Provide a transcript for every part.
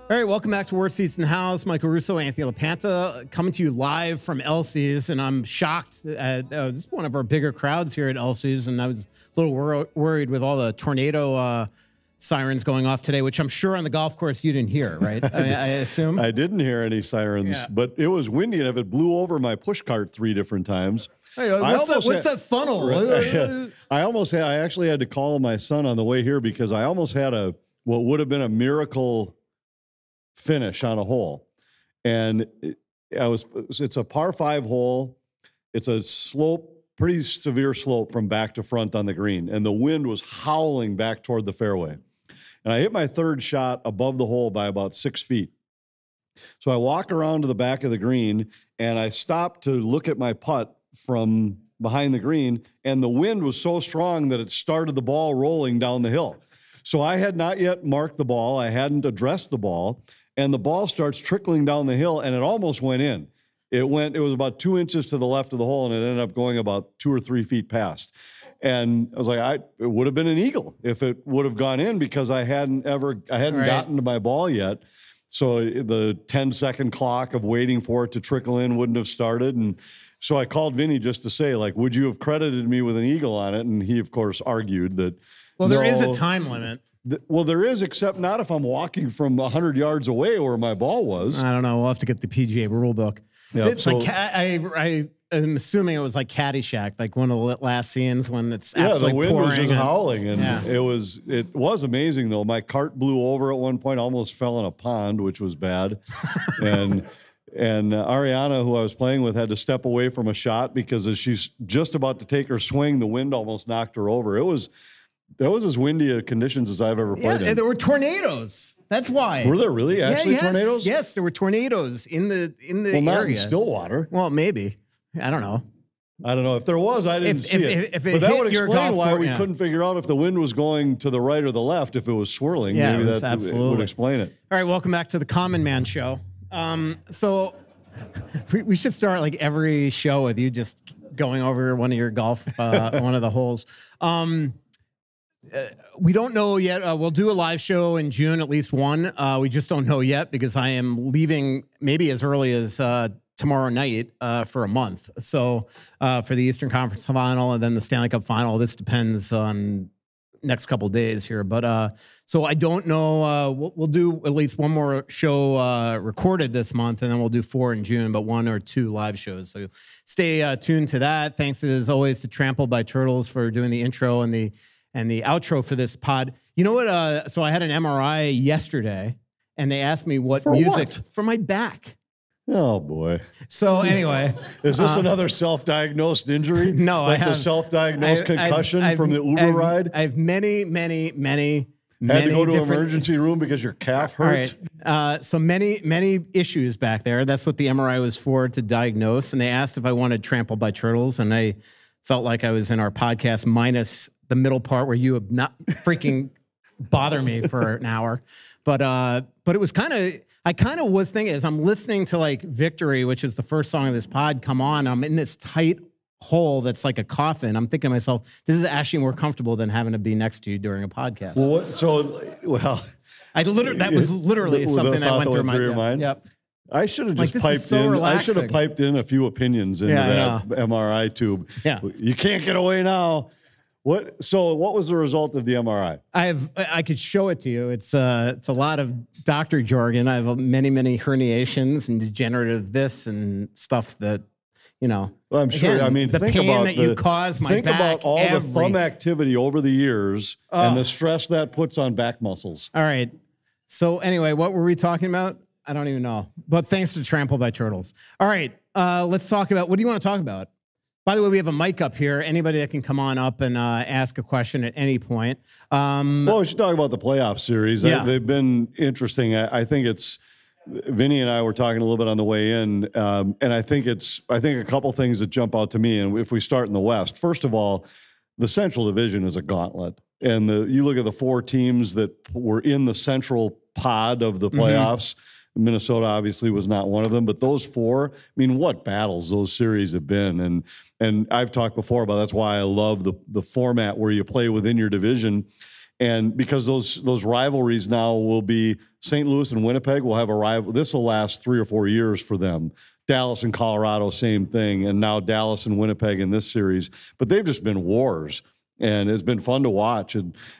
All right, welcome back to Worst Seats in the House. Michael Russo, Anthony LaPanta, coming to you live from Elsie's, and I'm shocked at this is one of our bigger crowds here at Elsie's, and I was a little worried with all the tornado sirens going off today, which I'm sure on the golf course you didn't hear, right? I assume. I didn't hear any sirens, but it was windy, and if it blew over my push cart 3 different times. Hey, what's that funnel? Right, I actually had to call my son on the way here because I almost had what would have been a miracle finish on a hole. And it's a par 5 hole. It's a slope, pretty severe slope from back to front on the green. And the wind was howling back toward the fairway. And I hit my 3rd shot above the hole by about 6 feet. So I walk around to the back of the green and I stop to look at my putt from behind the green. And the wind was so strong that it started the ball rolling down the hill. So I had not yet marked the ball. I hadn't addressed the ball. And the ball starts trickling down the hill, and it almost went in. It was about 2 inches to the left of the hole, and it ended up going about 2 or 3 feet past. And I was like, it would have been an eagle if it would have gone in because I hadn't gotten to my ball yet. So the 10-second clock of waiting for it to trickle in wouldn't have started. And so I called Vinny just to say, like, would you have credited me with an eagle on it? And he, of course, argued that. Well, there is a time limit. Well, there is, except not if I'm walking from 100 yards away where my ball was. I don't know. We'll have to get the PGA rule book. Yep. It's like I'm assuming it was like Caddyshack, like one of the last scenes when it's absolutely the wind pouring was just howling, and yeah. it was amazing though. My cart blew over at one point, almost fell in a pond, which was bad, and Ariana, who I was playing with, had to step away from a shot because as she's just about to take her swing, the wind almost knocked her over. That was as windy conditions as I've ever played in. And there were tornadoes. That's why. Were there really actually tornadoes? Yes, there were tornadoes in the area. Not in Stillwater. Well, maybe. I don't know. If there was, I didn't see it. But that would explain why we couldn't figure out if the wind was going to the right or the left, if it was swirling. Yeah, maybe absolutely. It would explain it. All right, welcome back to the Common Man Show. So we should start like every show with you just going over one of your golf, one of the holes. We don't know yet. We'll do a live show in June, at least one. We just don't know yet because I am leaving maybe as early as tomorrow night for a month. So for the Eastern Conference Final and then the Stanley Cup Final, this depends on next couple of days here. But so I don't know. We'll do at least one more show recorded this month, and then we'll do 4 in June, but 1 or 2 live shows. So stay tuned to that. Thanks as always to Trampled by Turtles for doing the intro and the outro for this pod. You know what? So I had an MRI yesterday, and they asked me what music for my back. Oh boy! So anyway, is this another self-diagnosed injury? No, like I have a self-diagnosed concussion from the Uber ride. I have many. Had to go to an emergency room because your calf hurt. All right. So many issues back there. That's what the MRI was for, to diagnose. And they asked if I wanted Trampled by Turtles, and I felt like I was in our podcast minus the middle part where you have not freaking bother me for an hour. But it was I kind of was thinking as I'm listening to like Victory, which is the first song of this pod, come on, I'm in this tight hole that's like a coffin. I'm thinking to myself, this is actually more comfortable than having to be next to you during a podcast. That was literally something that went through my mind. Yep. I should have just piped in. Relaxing. I should have piped in a few opinions into that MRI tube. Yeah. You can't get away now. So what was the result of the MRI? I could show it to you. It's a lot of doctor jargon. I have many herniations and degenerative this and stuff that, Well, I'm sure. Again, I mean, the pain that you cause my back. Think about all the thumb activity over the years and the stress that puts on back muscles. All right. So anyway, what were we talking about? I don't even know. But thanks to Trampled by Turtles. All right. Let's talk about, what do you want to talk about? By the way, we have a mic up here. Anybody that can come on up and ask a question at any point. Well, we should talk about the playoff series. Yeah. They've been interesting. I think Vinny and I were talking a little bit on the way in, and I think a couple things that jump out to me. And if we start in the West, first of all, the Central Division is a gauntlet. And you look at the 4 teams that were in the central pod of the playoffs. Minnesota obviously was not one of them, but those four, I mean, what battles those series have been. And I've talked before about that's why I love the format where you play within your division. And because those rivalries now will be St. Louis and Winnipeg will have a rival. This will last 3 or 4 years for them. Dallas and Colorado, same thing. And now Dallas and Winnipeg in this series. But they've just been wars. And it's been fun to watch.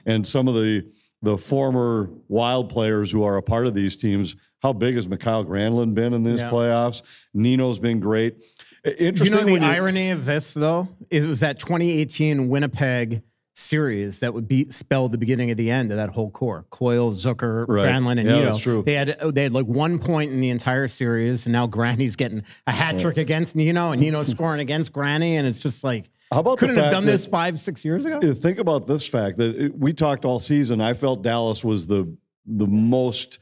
And some of the former Wild players who are a part of these teams, how big has Mikhail Granlund been in these playoffs? Nino's been great. Interesting. You know the irony of this, though? It was that 2018 Winnipeg series that would spell the beginning of the end of that whole core. Coyle, Zucker, Granlund, and Nino. That's true. They had like 1 point in the entire series, and now Granny's getting a hat trick against Nino, and Nino scoring against Granny, and it's just like, how about couldn't have done this 5-6 years ago? Think about this fact that we talked all season. I felt Dallas was the most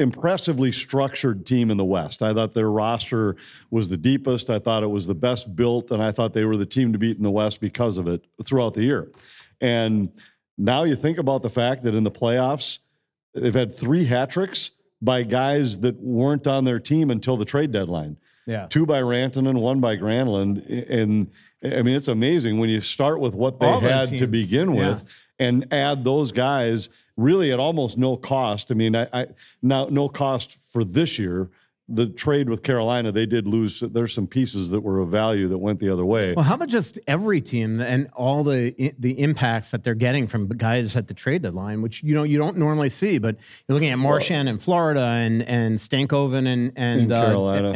impressively structured team in the West. I thought their roster was the deepest. I thought it was the best built, and I thought they were the team to beat in the West because of it throughout the year. And now you think about the fact that in the playoffs, they've had 3 hat tricks by guys that weren't on their team until the trade deadline. Yeah. 2 by Rantanen, 1 by Granlund. And I mean, it's amazing when you start with what they had to begin with and add those guys really at almost no cost. I mean, no cost for this year. The trade with Carolina, they did lose. There's some pieces that were of value that went the other way. Well, how about just every team and all the impacts that they're getting from guys at the trade deadline, which you don't normally see. But you're looking at Marchand in Florida and Stankoven and Carolina,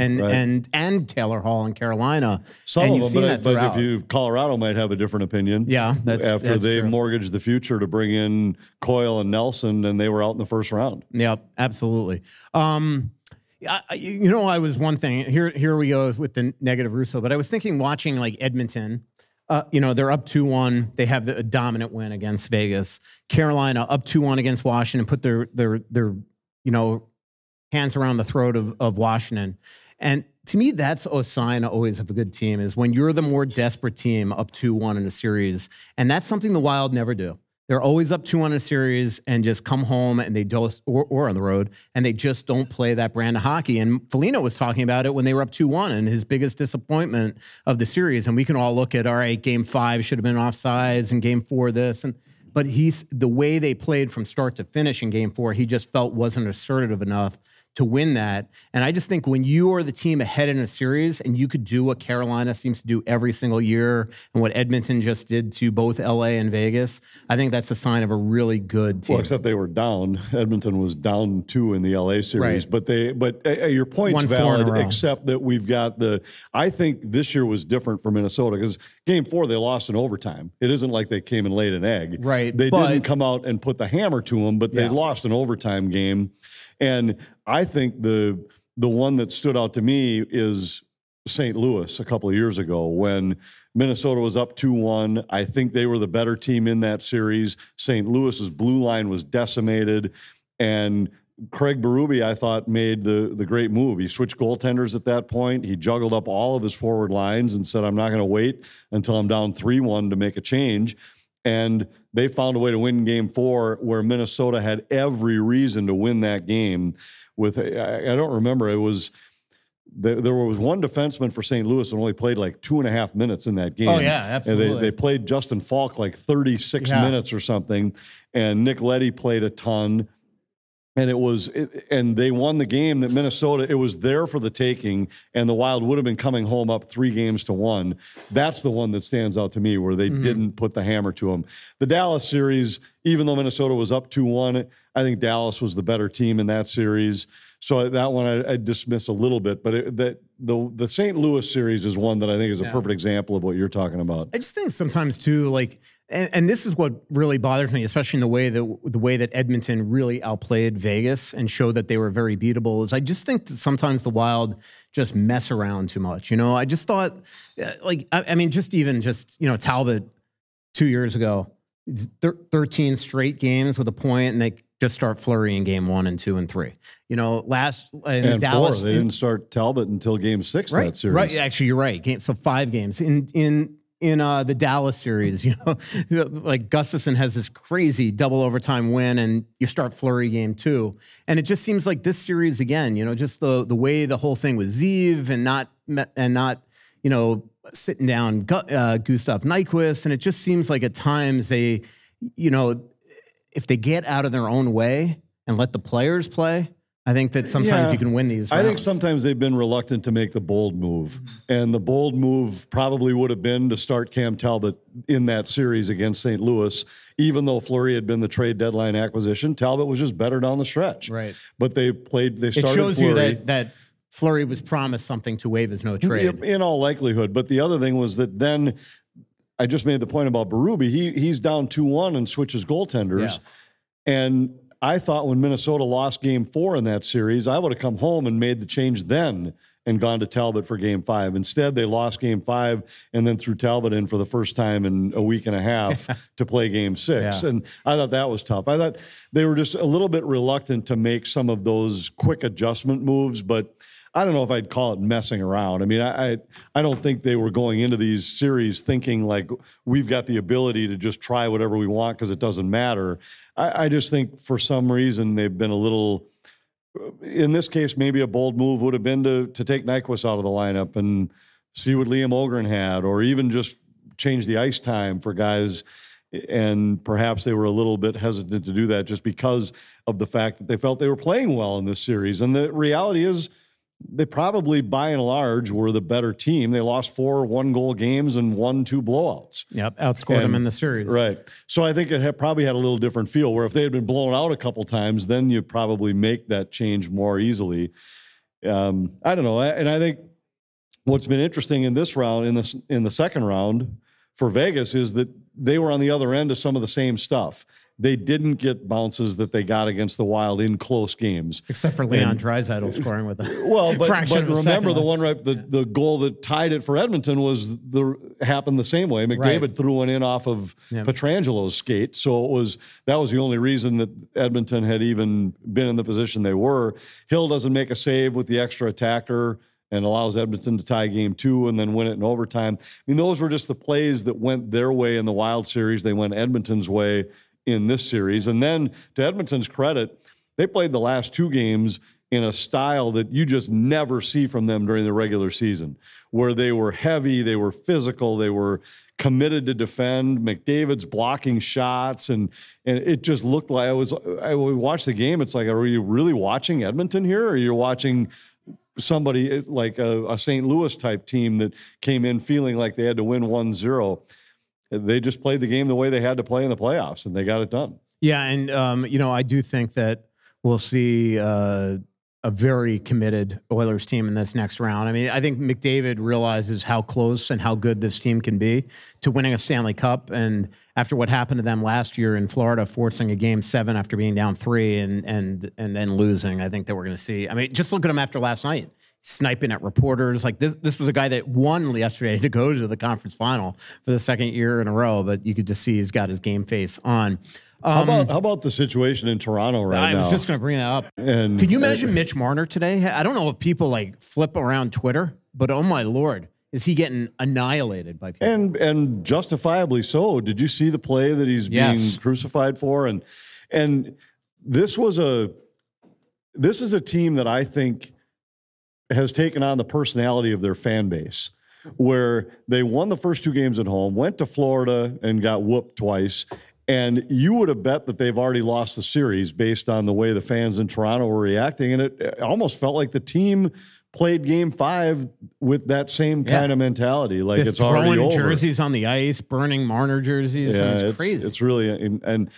and Taylor Hall in Carolina. Some and of you've them, seen but if Colorado might have a different opinion. Yeah, after they true. mortgaged the future to bring in Coyle and Nelson, and they were out in the first round. Yep, absolutely. I was one thing. Here we go with the negative Russo. But I was thinking, watching like Edmonton. They're up 2-1. They have a dominant win against Vegas. Carolina up 2-1 against Washington. Put their hands around the throat of Washington. And to me, that's a sign always of a good team is when you're the more desperate team up 2-1 in a series. And that's something the Wild never do. They're always up 2-1 in a series and just come home and they don't, or on the road, and they just don't play that brand of hockey. And Foligno was talking about it when they were up 2-1 and his biggest disappointment of the series. And we can all look at, all right, game 5 should have been offsides and game 4 this. But the way they played from start to finish in game 4, he just felt wasn't assertive enough to win that. And I just think when you are the team ahead in a series and you could do what Carolina seems to do every single year and what Edmonton just did to both LA and Vegas, I think that's a sign of a really good team. Well, except they were down. Edmonton was down 2 in the LA series, but your point's valid, except that we've got I think this year was different for Minnesota because game 4, they lost in overtime. It isn't like they came and laid an egg. Right. They didn't come out and put the hammer to them, but they lost an overtime game. And I think the one that stood out to me is St. Louis a couple of years ago when Minnesota was up 2-1. I think they were the better team in that series. St. Louis's blue line was decimated. And Craig Berube, I thought, made the great move. He switched goaltenders at that point. He juggled up all of his forward lines and said, I'm not going to wait until I'm down 3-1 to make a change. And they found a way to win game 4 where Minnesota had every reason to win that game with, I don't remember, it was, there was one defenseman for St. Louis and only played like 2.5 minutes in that game. Oh, yeah, absolutely. And they played Justin Falk like 36 minutes or something. And Nick Leddy played a ton. And and they won the game that Minnesota, it was there for the taking, and the Wild would have been coming home up 3-1. That's the one that stands out to me where they didn't put the hammer to them. The Dallas series, even though Minnesota was up 2-1, I think Dallas was the better team in that series. So that one I dismiss a little bit, but the St. Louis series is one that I think is a perfect example of what you're talking about. I just think sometimes too, like, and this is what really bothers me, especially in the way that Edmonton really outplayed Vegas and showed that they were very beatable, is I just think that sometimes the Wild just mess around too much. I just thought, Talbot 2 years ago, 13 straight games with a point, and they just start flurrying game 1 and 2 and 3. Dallas, 4. They didn't start Talbot until game 6 that series. Right, actually, you're right. So 5 games in in the Dallas series. Like Gustafson has this crazy double overtime win, and you start Fleury game 2, and it just seems like this series again. Just the way the whole thing with Zeev and not sitting down Gustav Nyquist, and it just seems like at times they, if they get out of their own way and let the players play, I think that sometimes you can win these rounds. I think sometimes they've been reluctant to make the bold move. And the bold move probably would have been to start Cam Talbot in that series against St. Louis. Even though Fleury had been the trade deadline acquisition, Talbot was just better down the stretch. Right. But they started It shows Fleury. you that Fleury was promised something to waive his no trade. In all likelihood. But the other thing was that then I just made the point about Berube. He's down 2-1 and switches goaltenders. Yeah. And I thought when Minnesota lost game 4 in that series, I would have come home and made the change then and gone to Talbot for game 5. Instead, they lost game 5 and then threw Talbot in for the first time in a week and a half to play game 6. Yeah. And I thought that was tough. I thought they were just a little bit reluctant to make some of those quick adjustment moves, but I don't know if I'd call it messing around. I mean, I don't think they were going into these series thinking like we've got the ability to just try whatever we want because it doesn't matter. I just think for some reason they've been a little, in this case, maybe a bold move would have been to take Nyquist out of the lineup and see what Liam Ogren had, or even just change the ice time for guys. And perhaps they were a little bit hesitant to do that just because of the fact that they felt they were playing well in this series. And the reality is, they probably, by and large, were the better team. They lost 4 one-goal games and won 2 blowouts. Yep, outscored them in the series. Right. So I think it probably had a little different feel, where if they had been blown out a couple times, then you probably make that change more easily. I don't know. And I think what's been interesting in this round, in the second round for Vegas, is that they were on the other end of some of the same stuff. They didn't get bounces that they got against the Wild in close games, except for Leon Draisaitl scoring with a but remember the the goal that tied it for Edmonton happened the same way. McDavid threw one in off of Petrangelo's skate, so that was the only reason that Edmonton had even been in the position they were. Hill doesn't make a save with the extra attacker and allows Edmonton to tie game 2 and then win it in overtime. I mean, those were just the plays that went their way in the Wild series. They went Edmonton's way in this series. And then, to Edmonton's credit, they played the last 2 games in a style that you just never see from them during the regular season, where they were heavy, they were physical, they were committed to defend. McDavid's blocking shots, and it just looked like I watched the game. It's like, are you really watching Edmonton here, or you're watching somebody like a St. Louis type team that came in feeling like they had to win 1-0? They just played the game the way they had to play in the playoffs, and they got it done. Yeah, and I do think that we'll see a very committed Oilers team in this next round. I mean, I think McDavid realizes how close and how good this team can be to winning a Stanley Cup. And after what happened to them last year in Florida, forcing a game 7 after being down 3 and then losing, I think that we're going to see. I mean, just look at him after last night. Sniping at reporters. Like this was a guy that won yesterday to go to the conference final for the 2nd year in a row, but you could just see he's got his game face on. How about the situation in Toronto right now? I was just going to bring that up. And could you imagine Mitch Marner today? I don't know if people like flip around Twitter, but oh my Lord, is he getting annihilated by people? And justifiably so. Did you see the play that he's being crucified for? And this is a team that I think has taken on the personality of their fan base, where they won the first 2 games at home, went to Florida and got whooped twice. And you would have bet that they've already lost the series based on the way the fans in Toronto were reacting. And it almost felt like the team played game 5 with that same kind of mentality. Like it's already over. Throwing jerseys on the ice, burning Marner jerseys. Yeah, it's crazy. It's really, and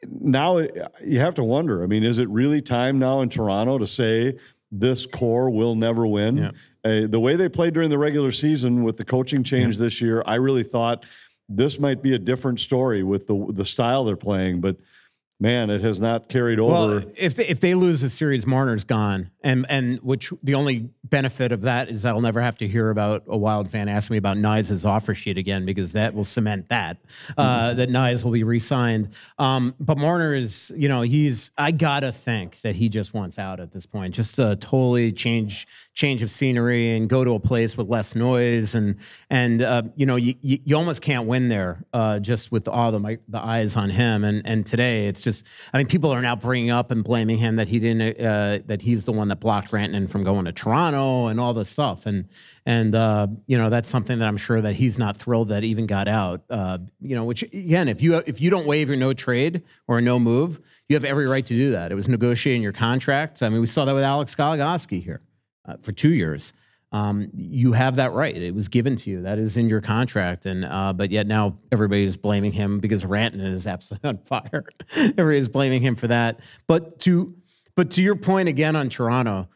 now you have to wonder, I mean, is it really time now in Toronto to say, this core will never win? Yeah. The way they played during the regular season with the coaching change this year, I really thought this might be a different story with the style they're playing. But man, it has not carried over. Well, if they lose the series, Marner's gone, and which the only benefit of that is I'll never have to hear about a Wild fan asking me about Nyes' offer sheet again, because that will cement that Nyes will be re-signed. But Marner is, I gotta think that he just wants out at this point, just to totally change of scenery and go to a place with less noise, and you almost can't win there just with all the eyes on him. And today it's just, people are now bringing up and blaming him that he didn't that he's the one that blocked Rantanen from going to Toronto and all this stuff, and that's something that I'm sure that he's not thrilled that even got out. Which again, if you don't waive your no trade or a no move, you have every right to do that. It was negotiating your contract. We saw that with Alex Goligoski here for 2 years. You have that right. It was given to you. That is in your contract. And but yet now everybody's blaming him because Rantanen is absolutely on fire. Everybody's blaming him for that. But to your point again on Toronto,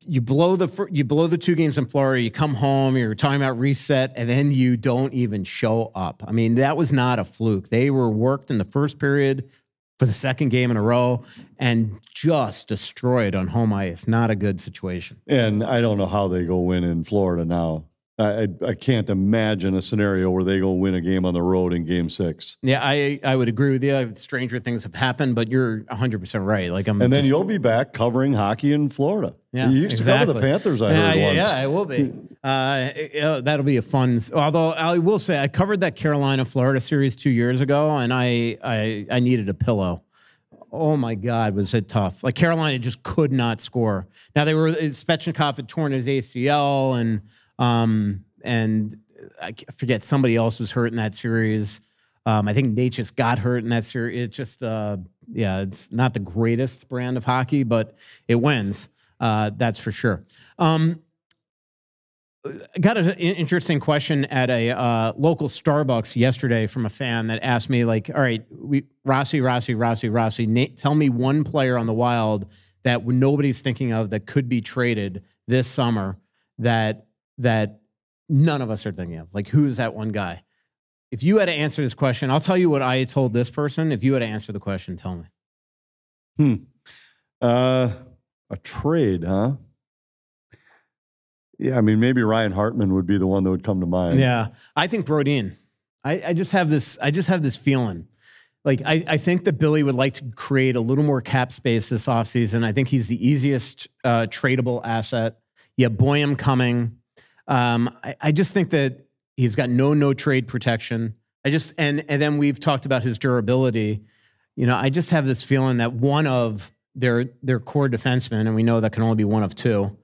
you blow the 2 games in Florida, you come home, you're talking about reset, and then you don't even show up. That was not a fluke. They were worked in the first period for the second game in a row and just destroyed on home ice. Not a good situation. And I don't know how they go win in Florida now. I can't imagine a scenario where they go win a game on the road in Game 6. Yeah, I would agree with you. Stranger things have happened, but you're 100% right. And then you'll be back covering hockey in Florida. Yeah, you used to cover the Panthers, I heard once. Yeah, I will be. That'll be a fun. Although I will say, I covered that Carolina-Florida series 2 years ago, and I needed a pillow. Oh my God, was it tough? Like Carolina just could not score. Now Svechnikov had torn his ACL, and I forget, somebody else was hurt in that series. I think Nate just got hurt in that series. It just, it's not the greatest brand of hockey, but it wins. That's for sure. I got an interesting question at a local Starbucks yesterday from a fan that asked me, like, all right, Rossi, Nate, tell me one player on the Wild that nobody's thinking of that could be traded this summer that none of us are thinking of. Like, who's that one guy? If you had to answer this question, I'll tell you what I told this person. If you had to answer the question, tell me. A trade, huh? Yeah, maybe Ryan Hartman would be the one that would come to mind. Yeah, I think Brodin. I just have this feeling. Like, I think that Billy would like to create a little more cap space this offseason. I think he's the easiest tradable asset. You have Boyum coming. I just think that he's got no trade protection. And then we've talked about his durability. I just have this feeling that one of their core defensemen, and we know that can only be one of 2,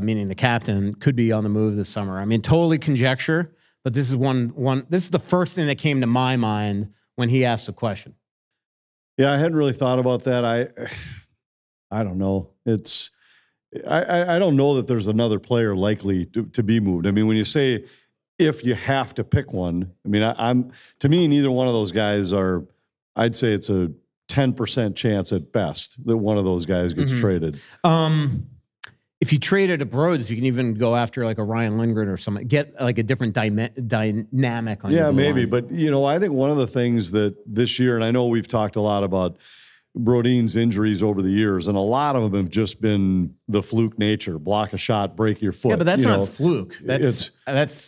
meaning the captain, could be on the move this summer. Totally conjecture, but this is this is the first thing that came to my mind when he asked the question. Yeah, I hadn't really thought about that. I don't know. I don't know that there's another player likely to be moved. When you say if you have to pick one, to me, neither one of those guys are. I'd say it's a 10% chance at best that one of those guys gets traded. If you traded a Broads, you can even go after like a Ryan Lindgren or something. Get like a different dynamic on your maybe. line. But, I think one of the things that this year, and I know we've talked a lot about Brodin's injuries over the years, and a lot of them have just been the fluke nature. Block a shot, break your foot. Yeah, but that's not fluke. That's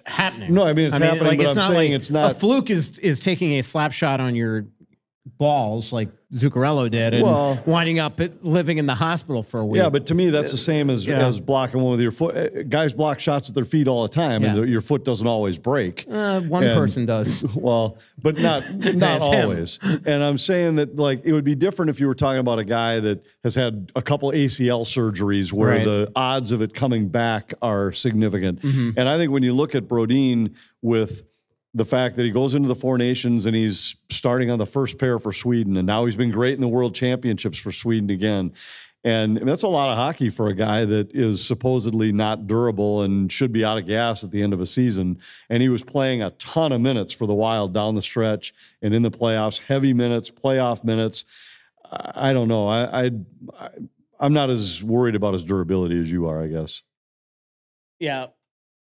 happening. No, it's happening, like, but it's I'm not saying like it's not. A fluke is taking a slap shot on your balls like Zuccarello did and winding up living in the hospital for a week. Yeah, but to me, that's the same as blocking one with your foot. Guys block shots with their feet all the time, and your foot doesn't always break. One person does. Well, but not always. And I'm saying that, like, it would be different if you were talking about a guy that has had a couple ACL surgeries where the odds of it coming back are significant. And I think when you look at Brodin with the fact that he goes into the Four Nations and he's starting on the first pair for Sweden, and now he's been great in the World Championships for Sweden again. And that's a lot of hockey for a guy that is supposedly not durable and should be out of gas at the end of a season. And he was playing a ton of minutes for the Wild down the stretch and in the playoffs, heavy minutes, playoff minutes. I don't know. I'm not as worried about his durability as you are, I guess. Yeah.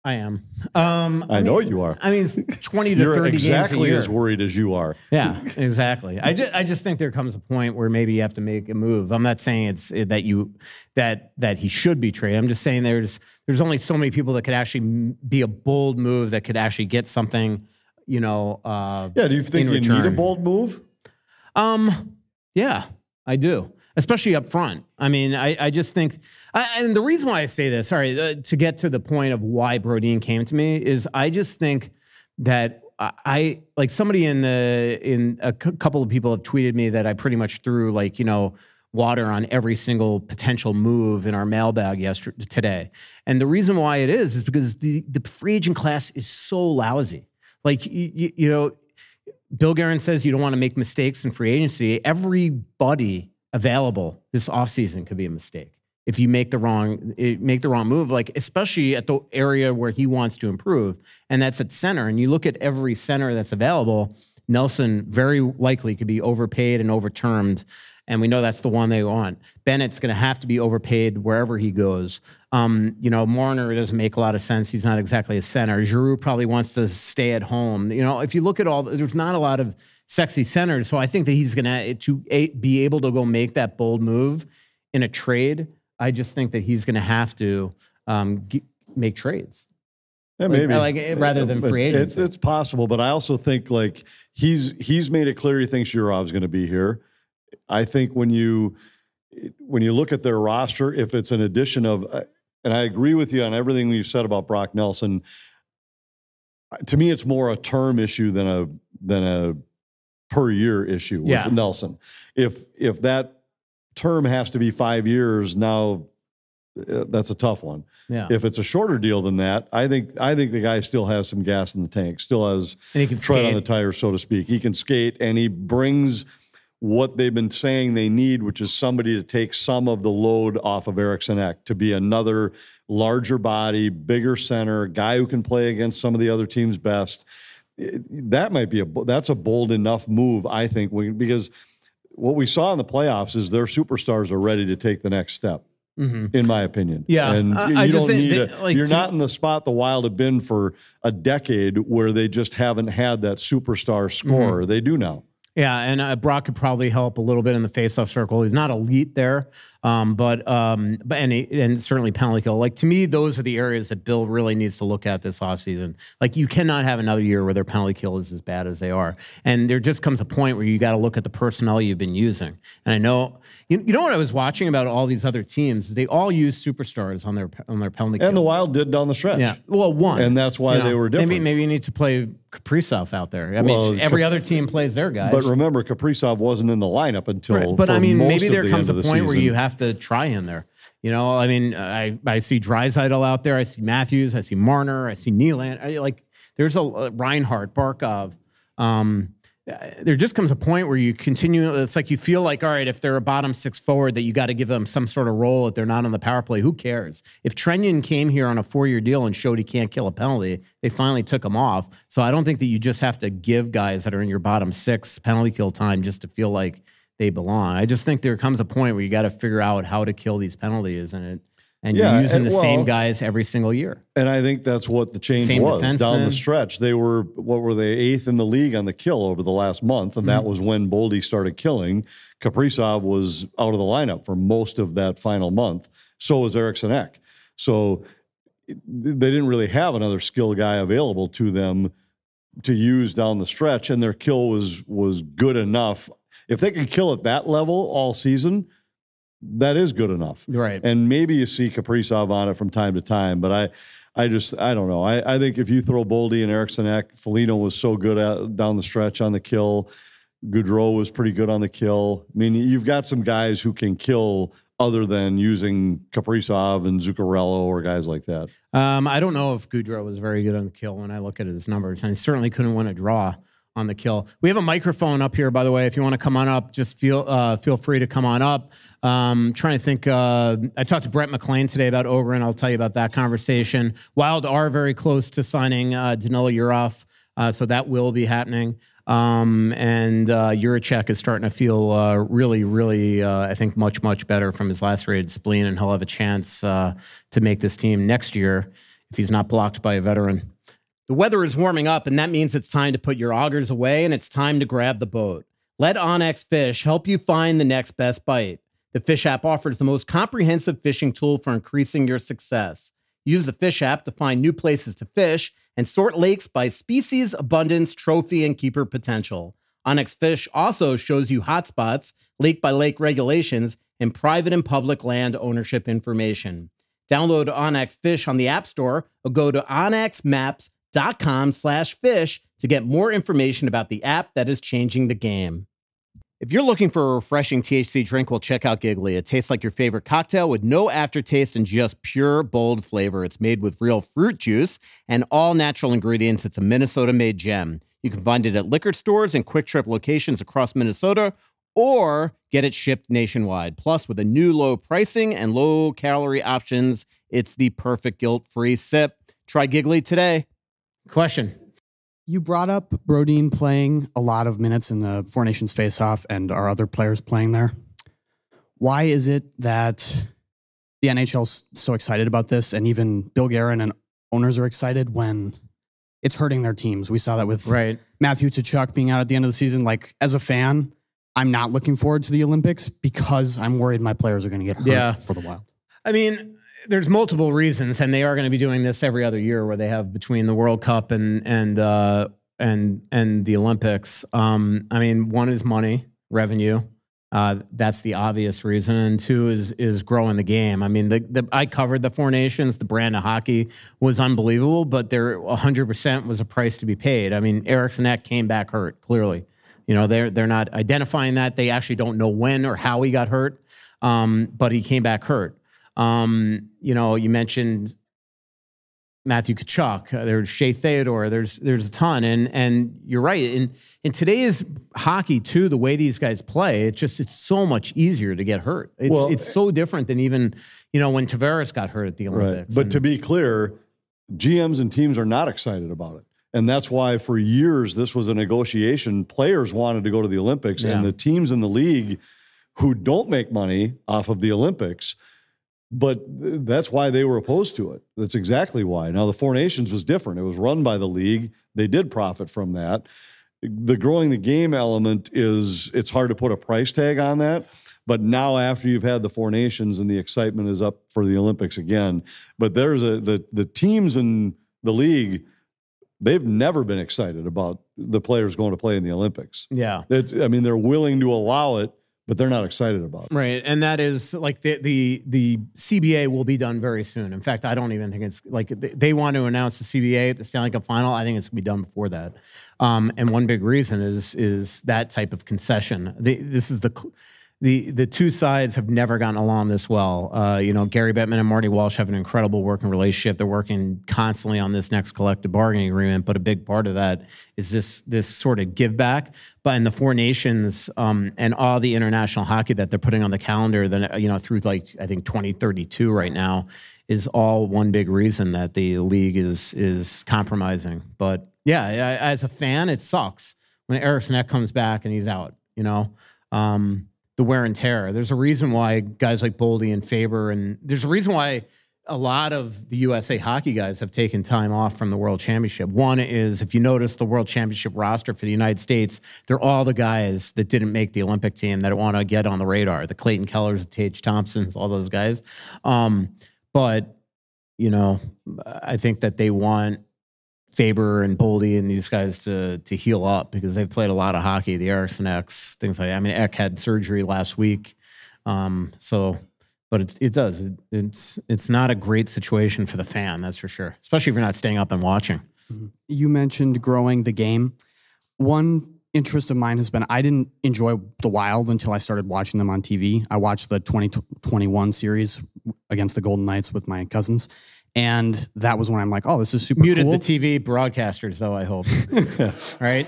I am. I know you are. I mean, it's 20 to You're 30 games a exactly year. as worried as you are. Yeah, exactly. I just think there comes a point where maybe you have to make a move. I'm not saying it's that he should be traded. I'm just saying there's only so many people that could actually be a bold move that could actually get something, Do you think you need a bold move? Yeah, I do. Especially up front. I mean, I just think, and the reason why I say this, to get to the point of why Brodin came to me is I just think that I like somebody in a couple of people have tweeted me that I pretty much threw water on every single potential move in our mailbag today. And the reason why it is because the free agent class is so lousy. Like, Bill Guerin says you don't want to make mistakes in free agency. Everybody available this offseason could be a mistake if you make the wrong move, like especially at the area where he wants to improve, and that's at center. And you look at every center that's available, Nelson very likely could be overpaid and overtermed, and we know that's the one they want. Bennett's going to have to be overpaid wherever he goes. Marner, it doesn't make a lot of sense. He's not exactly a center. Giroux probably wants to stay at home. If you look at there's not a lot of sexy centers. So I think that he's going to be able to go make that bold move in a trade. I just think that he's going to have to make trades. Yeah, maybe rather than free agents. It's possible, but I also think he's made it clear he thinks Yurov's going to be here. I think when you look at their roster, if it's an addition of, and I agree with you on everything you said about Brock Nelson. To me, it's more a term issue than a per year issue with Nelson. If that term has to be 5 years, now that's a tough one. Yeah. If it's a shorter deal than that, I think the guy still has some gas in the tank, still has tread on the tire, so to speak. He can skate, and he brings what they've been saying they need, which is somebody to take some of the load off of Eriksson Ek, to be another larger body, bigger center, guy who can play against some of the other team's best. That might be that's a bold enough move, I think, because what we saw in the playoffs is their superstars are ready to take the next step, in my opinion. Yeah, and you're not in the spot the Wild have been for a decade where they just haven't had that superstar scorer. They do now. Yeah, and Brock could probably help a little bit in the faceoff circle. He's not elite there, but certainly penalty kill. Like, to me, those are the areas that Bill really needs to look at this offseason. Like, you cannot have another year where their penalty kill is as bad as they are. And there just comes a point where you got to look at the personnel you've been using. And I know, you know what I was watching about all these other teams? They all use superstars on their penalty kill. And the Wild did down the stretch. Yeah, well, one. And that's why they were different. Maybe you need to play Kaprizov out there. I mean, every other team plays their guys. But remember, Kaprizov wasn't in the lineup until. Right. But I mean, maybe there comes a point season where you have to try him there. I mean, I see Draisaitl out there. I see Matthews. I see Marner. I see Nylander. There's a Reinhart, Barkov. There just comes a point where you continue. It's like you feel like, all right, if they're a bottom six forward, that you got to give them some sort of role if they're not on the power play. Who cares? If Trenyon came here on a 4-year deal and showed he can't kill a penalty, they finally took him off. So I don't think that you just have to give guys that are in your bottom six penalty kill time just to feel like they belong. I just think there comes a point where you got to figure out how to kill these penalties and you're using the same guys every single year. And I think that's what the change was down the stretch. They were, what were they, 8th in the league on the kill over the last month, and that was when Boldy started killing. Kaprizov was out of the lineup for most of that final month. So was Eriksson Ek. So they didn't really have another skill guy available to them to use down the stretch, and their kill was good enough. If they can kill at that level all season, that is good enough. Right. And maybe you see Kaprizov on it from time to time, but I don't know. I think if you throw Boldy and Eriksson Ek, Foligno was so good down the stretch on the kill. Gaudreau was pretty good on the kill. I mean, you've got some guys who can kill other than using Kaprizov and Zuccarello or guys like that. I don't know if Gaudreau was very good on the kill when I look at his numbers, and he certainly couldn't win a draw on the kill. We have a microphone up here, by the way. If you want to come on up, just feel free to come on up. Trying to think. I talked to Brett McLean today about Ogren. I'll tell you about that conversation. Wild are very close to signing Danilo Yurov, so that will be happening. And Juracek is starting to feel really, really, I think, much, much better from his lacerated spleen, and he'll have a chance to make this team next year if he's not blocked by a veteran. The weather is warming up, and that means it's time to put your augers away, and it's time to grab the boat. Let OnX Fish help you find the next best bite. The Fish app offers the most comprehensive fishing tool for increasing your success. Use the Fish app to find new places to fish and sort lakes by species, abundance, trophy, and keeper potential. OnX Fish also shows you hotspots, lake-by-lake regulations, and private and public land ownership information. Download OnX Fish on the App Store or go to onxmaps.com/fish to get more information about the app that is changing the game. If you're looking for a refreshing THC drink, well, check out Giggly. It tastes like your favorite cocktail with no aftertaste and just pure, bold flavor. It's made with real fruit juice and all natural ingredients. It's a Minnesota-made gem. You can find it at liquor stores and Quick Trip locations across Minnesota or get it shipped nationwide. Plus, with a new low pricing and low-calorie options, it's the perfect guilt-free sip. Try Giggly today. Question. You brought up Brodeen playing a lot of minutes in the Four Nations face-off and our other players playing there. Why is it that the NHL's so excited about this, and even Bill Guerin and owners are excited when it's hurting their teams? We saw that with Matthew Tkachuk being out at the end of the season. Like, as a fan, I'm not looking forward to the Olympics because I'm worried my players are going to get hurt for the Wild. I mean, there's multiple reasons, and they are going to be doing this every other year, where they have between the World Cup and the Olympics. I mean, one is money, revenue. That's the obvious reason, and two is growing the game. I mean, I covered the Four Nations. The brand of hockey was unbelievable, but there 100% was a price to be paid. I mean, Eriksson Ek came back hurt. Clearly, you know, they're not identifying that. They actually don't know when or how he got hurt, but he came back hurt. You know, you mentioned Matthew Tkachuk, there's Shea Theodore, there's a ton. And you're right. In today's hockey too, the way these guys play, it's so much easier to get hurt. It's so different than even, you know, when Tavares got hurt at the Olympics. Right. But to be clear, GMs and teams are not excited about it. And that's why for years, this was a negotiation. Players wanted to go to the Olympics, and the teams in the league who don't make money off of the Olympics, but that's why they were opposed to it. That's exactly why. Now, the Four Nations was different. It was run by the league. They did profit from that. The growing the game element it's hard to put a price tag on that. But now, after you've had the Four Nations and the excitement is up for the Olympics again, but there's the teams in the league, they've never been excited about the players going to play in the Olympics. Yeah. I mean, they're willing to allow it, but they're not excited about it. Right. And that is like the CBA will be done very soon. In fact, I don't even think it's like they want to announce the CBA at the Stanley Cup final. I think it's going to be done before that. And one big reason is that type of concession. This is the two sides have never gotten along this well. You know, Gary Bettman and Marty Walsh have an incredible working relationship. They're working constantly on this next collective bargaining agreement, but a big part of that is this sort of give back. But in the Four Nations and all the international hockey that they're putting on the calendar, then you know, through like I think 2032 right now, is all one big reason that the league is compromising. But yeah, as a fan, it sucks when Eriksson Ek comes back and he's out. You know. The wear and tear. There's a reason why guys like Boldy and Faber, and there's a reason why a lot of the USA hockey guys have taken time off from the World Championship. One is, if you notice the World Championship roster for the United States, they're all the guys that didn't make the Olympic team that want to get on the radar. The Clayton Kellers, the Tage Thompsons, all those guys. But, you know, I think that they want Faber and Boldy and these guys to heal up because they've played a lot of hockey, the Eriksson Eks, things like that. I mean, Ek had surgery last week. But it's not a great situation for the fan, that's for sure, especially if you're not staying up and watching. You mentioned growing the game. One interest of mine has been, I didn't enjoy the Wild until I started watching them on TV. I watched the 2021 series against the Golden Knights with my cousins. And that was when I'm like, oh, this is super Muted cool. the TV broadcasters, though, I hope. Right?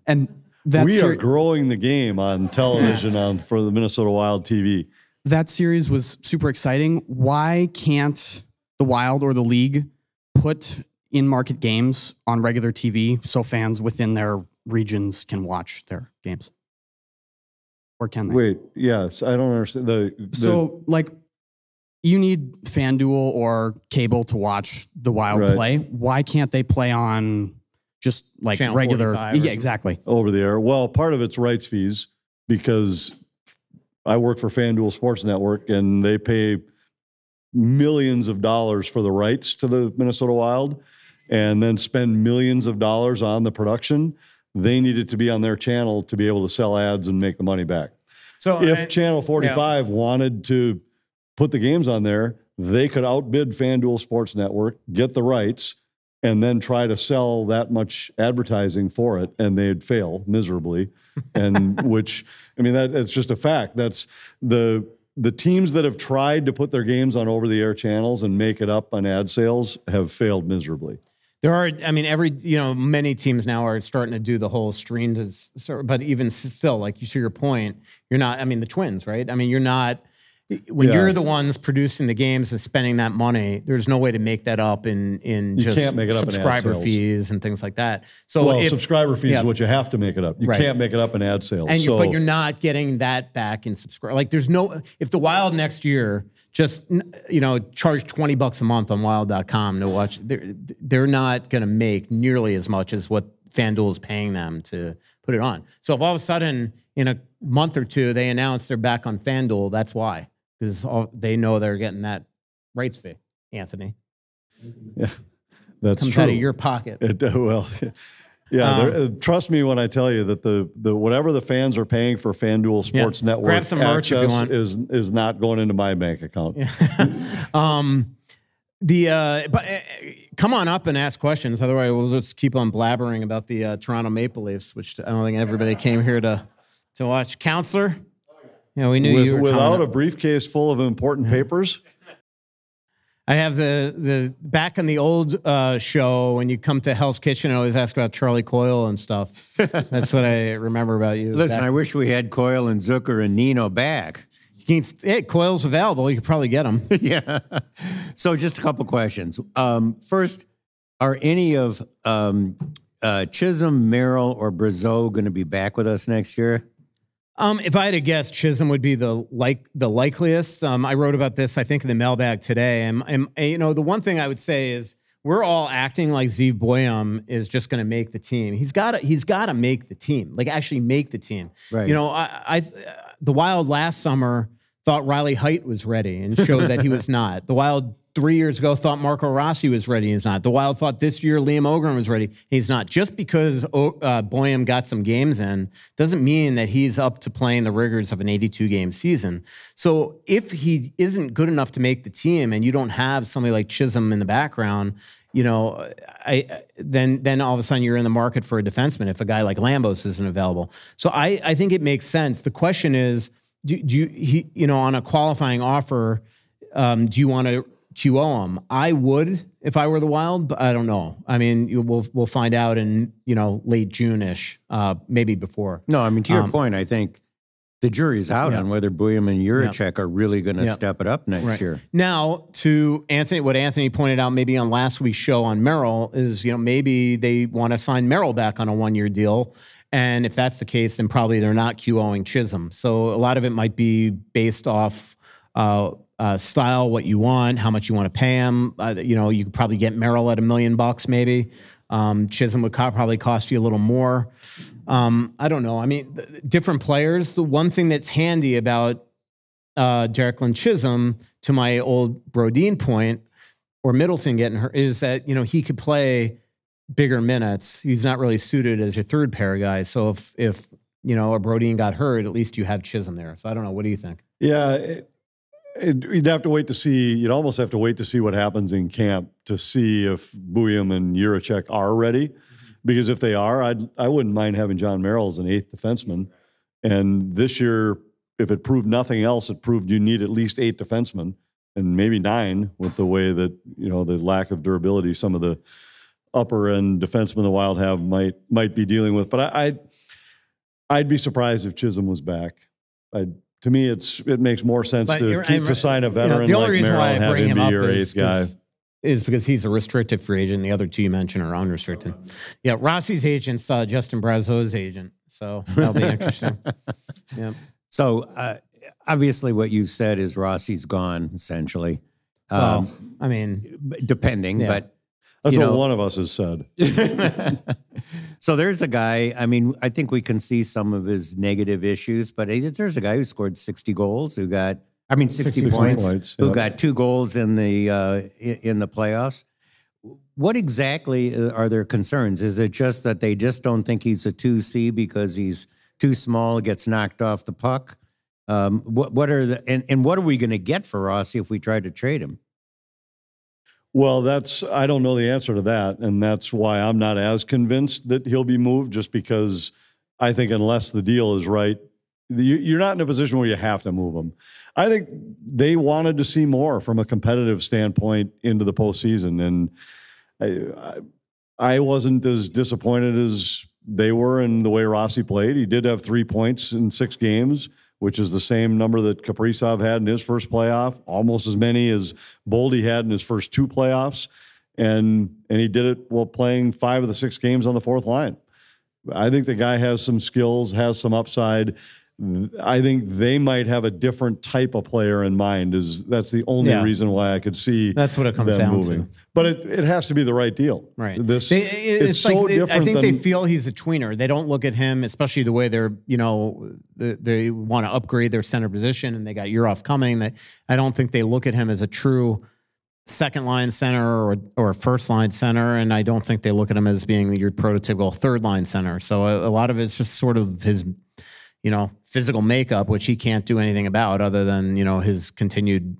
And we are growing the game on television for the Minnesota Wild TV. That series was super exciting. Why can't the Wild or the league put in-market games on regular TV so fans within their regions can watch their games? Or can they? Wait, yes, I don't understand. you need FanDuel or cable to watch the Wild play. Why can't they play on just like Channel regular? 45 Yeah, exactly. Over the air. Well, part of it's rights fees because I work for FanDuel Sports Network and they pay millions of dollars for the rights to the Minnesota Wild and then spend millions of dollars on the production. They needed to be on their channel to be able to sell ads and make the money back. So if Channel 45 wanted to put the games on there, they could outbid FanDuel Sports Network, get the rights, and then try to sell that much advertising for it, and they'd fail miserably. And which, I mean, that's just a fact. That's the teams that have tried to put their games on over-the-air channels and make it up on ad sales have failed miserably. There are, I mean, many teams now are starting to do the whole stream, but even still, like to your point, you're not, I mean, the Twins, right? I mean, you're not, when you're the ones producing the games and spending that money, there's no way to make that up in just subscriber fees and things like that. So subscriber fees is what you have to make it up. You can't make it up in ad sales. And but you're not getting that back in subscriber. Like there's no, if the Wild next year just, charge $20 a month on wild.com to watch, they're not going to make nearly as much as what FanDuel is paying them to put it on. So if all of a sudden in a month or two, they announce they're back on FanDuel, that's why. Because they know they're getting that rights fee, Anthony. Yeah, that's comes true. out of your pocket. Trust me when I tell you that the whatever the fans are paying for FanDuel Sports Network grab some merch if you want. is not going into my bank account. But come on up and ask questions. Otherwise, we'll just keep on blabbering about the Toronto Maple Leafs, which I don't think everybody came here to watch. Counselor. Yeah, we knew you were without a briefcase full of important papers. I have the back in the old show when you come to Hell's Kitchen, I always ask about Charlie Coyle and stuff. That's what I remember about you. Listen, I wish we had Coyle and Zucker and Nino back. Coyle's available. You could probably get him. Yeah. So just a couple questions. First, are any of Chisholm, Merrill, or Brazeau going to be back with us next year? If I had to guess, Chisholm would be the likeliest. I wrote about this, I think, in the mailbag today. And the one thing I would say is we're all acting like Zeev Boyum is just going to make the team. He's got to make the team, like actually make the team. Right. The Wild last summer thought Riley Heidt was ready and showed that he was not. The Wild 3 years ago thought Marco Rossi was ready and he's not. The Wild thought this year Liam Ogren was ready. He's not. Just because Boyum got some games in doesn't mean that he's up to playing the rigors of an 82-game season. So if he isn't good enough to make the team and you don't have somebody like Chisholm in the background, then all of a sudden you're in the market for a defenseman if a guy like Lambos isn't available. So I think it makes sense. The question is, do you on a qualifying offer, do you want to QO him? I would if I were the Wild, but I don't know. I mean, we'll find out in late June-ish, maybe before. No, I mean to your point, I think the jury's out on whether Boyum and Juracek are really going to step it up next year. Now, to Anthony, what Anthony pointed out maybe on last week's show on Merrill is maybe they want to sign Merrill back on a one-year deal. And if that's the case, then probably they're not QOing Chisholm. So a lot of it might be based off style, what you want, how much you want to pay him. You could probably get Merrill at $1 million maybe. Chisholm would probably cost you a little more. I don't know. I mean, different players. The one thing that's handy about Declan Chisholm, to my old Brodeen point, or Middleton getting hurt, is that he could play bigger minutes. He's not really suited as your third pair guy. So if a Brodeen got hurt, at least you have Chisholm there. So I don't know. What do you think? Yeah. You'd have to wait to see. You'd almost have to wait to see what happens in camp to see if Boyum and Juracek are ready. Because if they are, I wouldn't mind having John Merrill as an eighth defenseman. And this year, if it proved nothing else, it proved you need at least 8 defensemen and maybe 9 with the way that the lack of durability some of the upper end defensemen the Wild have might be dealing with. But I'd be surprised if Chisholm was back. To me, it makes more sense to sign a veteran like Merrill and have him be your 8th guy. Is because he's a restricted free agent. The other two you mentioned are unrestricted. Yeah, Rossi's agent's Justin Brazeau's agent, so that'll be interesting. Yeah. So obviously what you've said is Rossi's gone, essentially. Well, I mean, depending, but that's what one of us has said. So there's a guy, I mean, I think we can see some of his negative issues, but there's a guy who scored 60 goals, 60 points, who got 2 goals in the playoffs. What exactly are their concerns? Is it just that they just don't think he's a 2C because he's too small, gets knocked off the puck? What are and what are we going to get for Rossi if we try to trade him? Well, I don't know the answer to that, and that's why I'm not as convinced that he'll be moved, just because I think unless the deal is right, you're not in a position where you have to move him. I think they wanted to see more from a competitive standpoint into the postseason, and I wasn't as disappointed as they were in the way Rossi played. He did have 3 points in 6 games, which is the same number that Kaprizov had in his first playoff, almost as many as Boldy had in his first 2 playoffs. And he did it while playing 5 of the 6 games on the fourth line. I think the guy has some skills, has some upside. I think they might have a different type of player in mind. That's the only reason why I could see that's what it comes down to. But it has to be the right deal. Right. It's so different. I think they feel he's a tweener. They don't look at him, especially the way they're, they want to upgrade their center position, and they got Urov coming. I don't think they look at him as a true second line center or first line center, and I don't think they look at him as being your prototypical third line center. So a lot of it's just sort of his physical makeup, which he can't do anything about other than, his continued,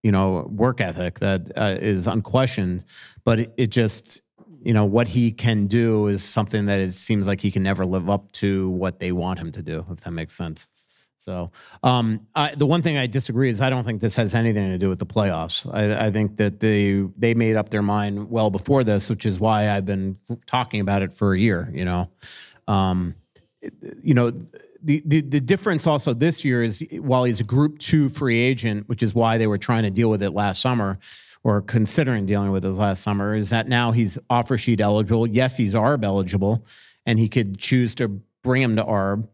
work ethic that is unquestioned. But it just, what he can do is something that it seems like he can never live up to what they want him to do, if that makes sense. So the one thing I disagree is I don't think this has anything to do with the playoffs. I think that they made up their mind well before this, which is why I've been talking about it for a year, The difference also this year is while he's a Group 2 free agent, which is why they were trying to deal with it last summer or considering dealing with it last summer, is that now he's offer sheet eligible. Yes, he's ARB eligible, and he could choose to bring him to ARB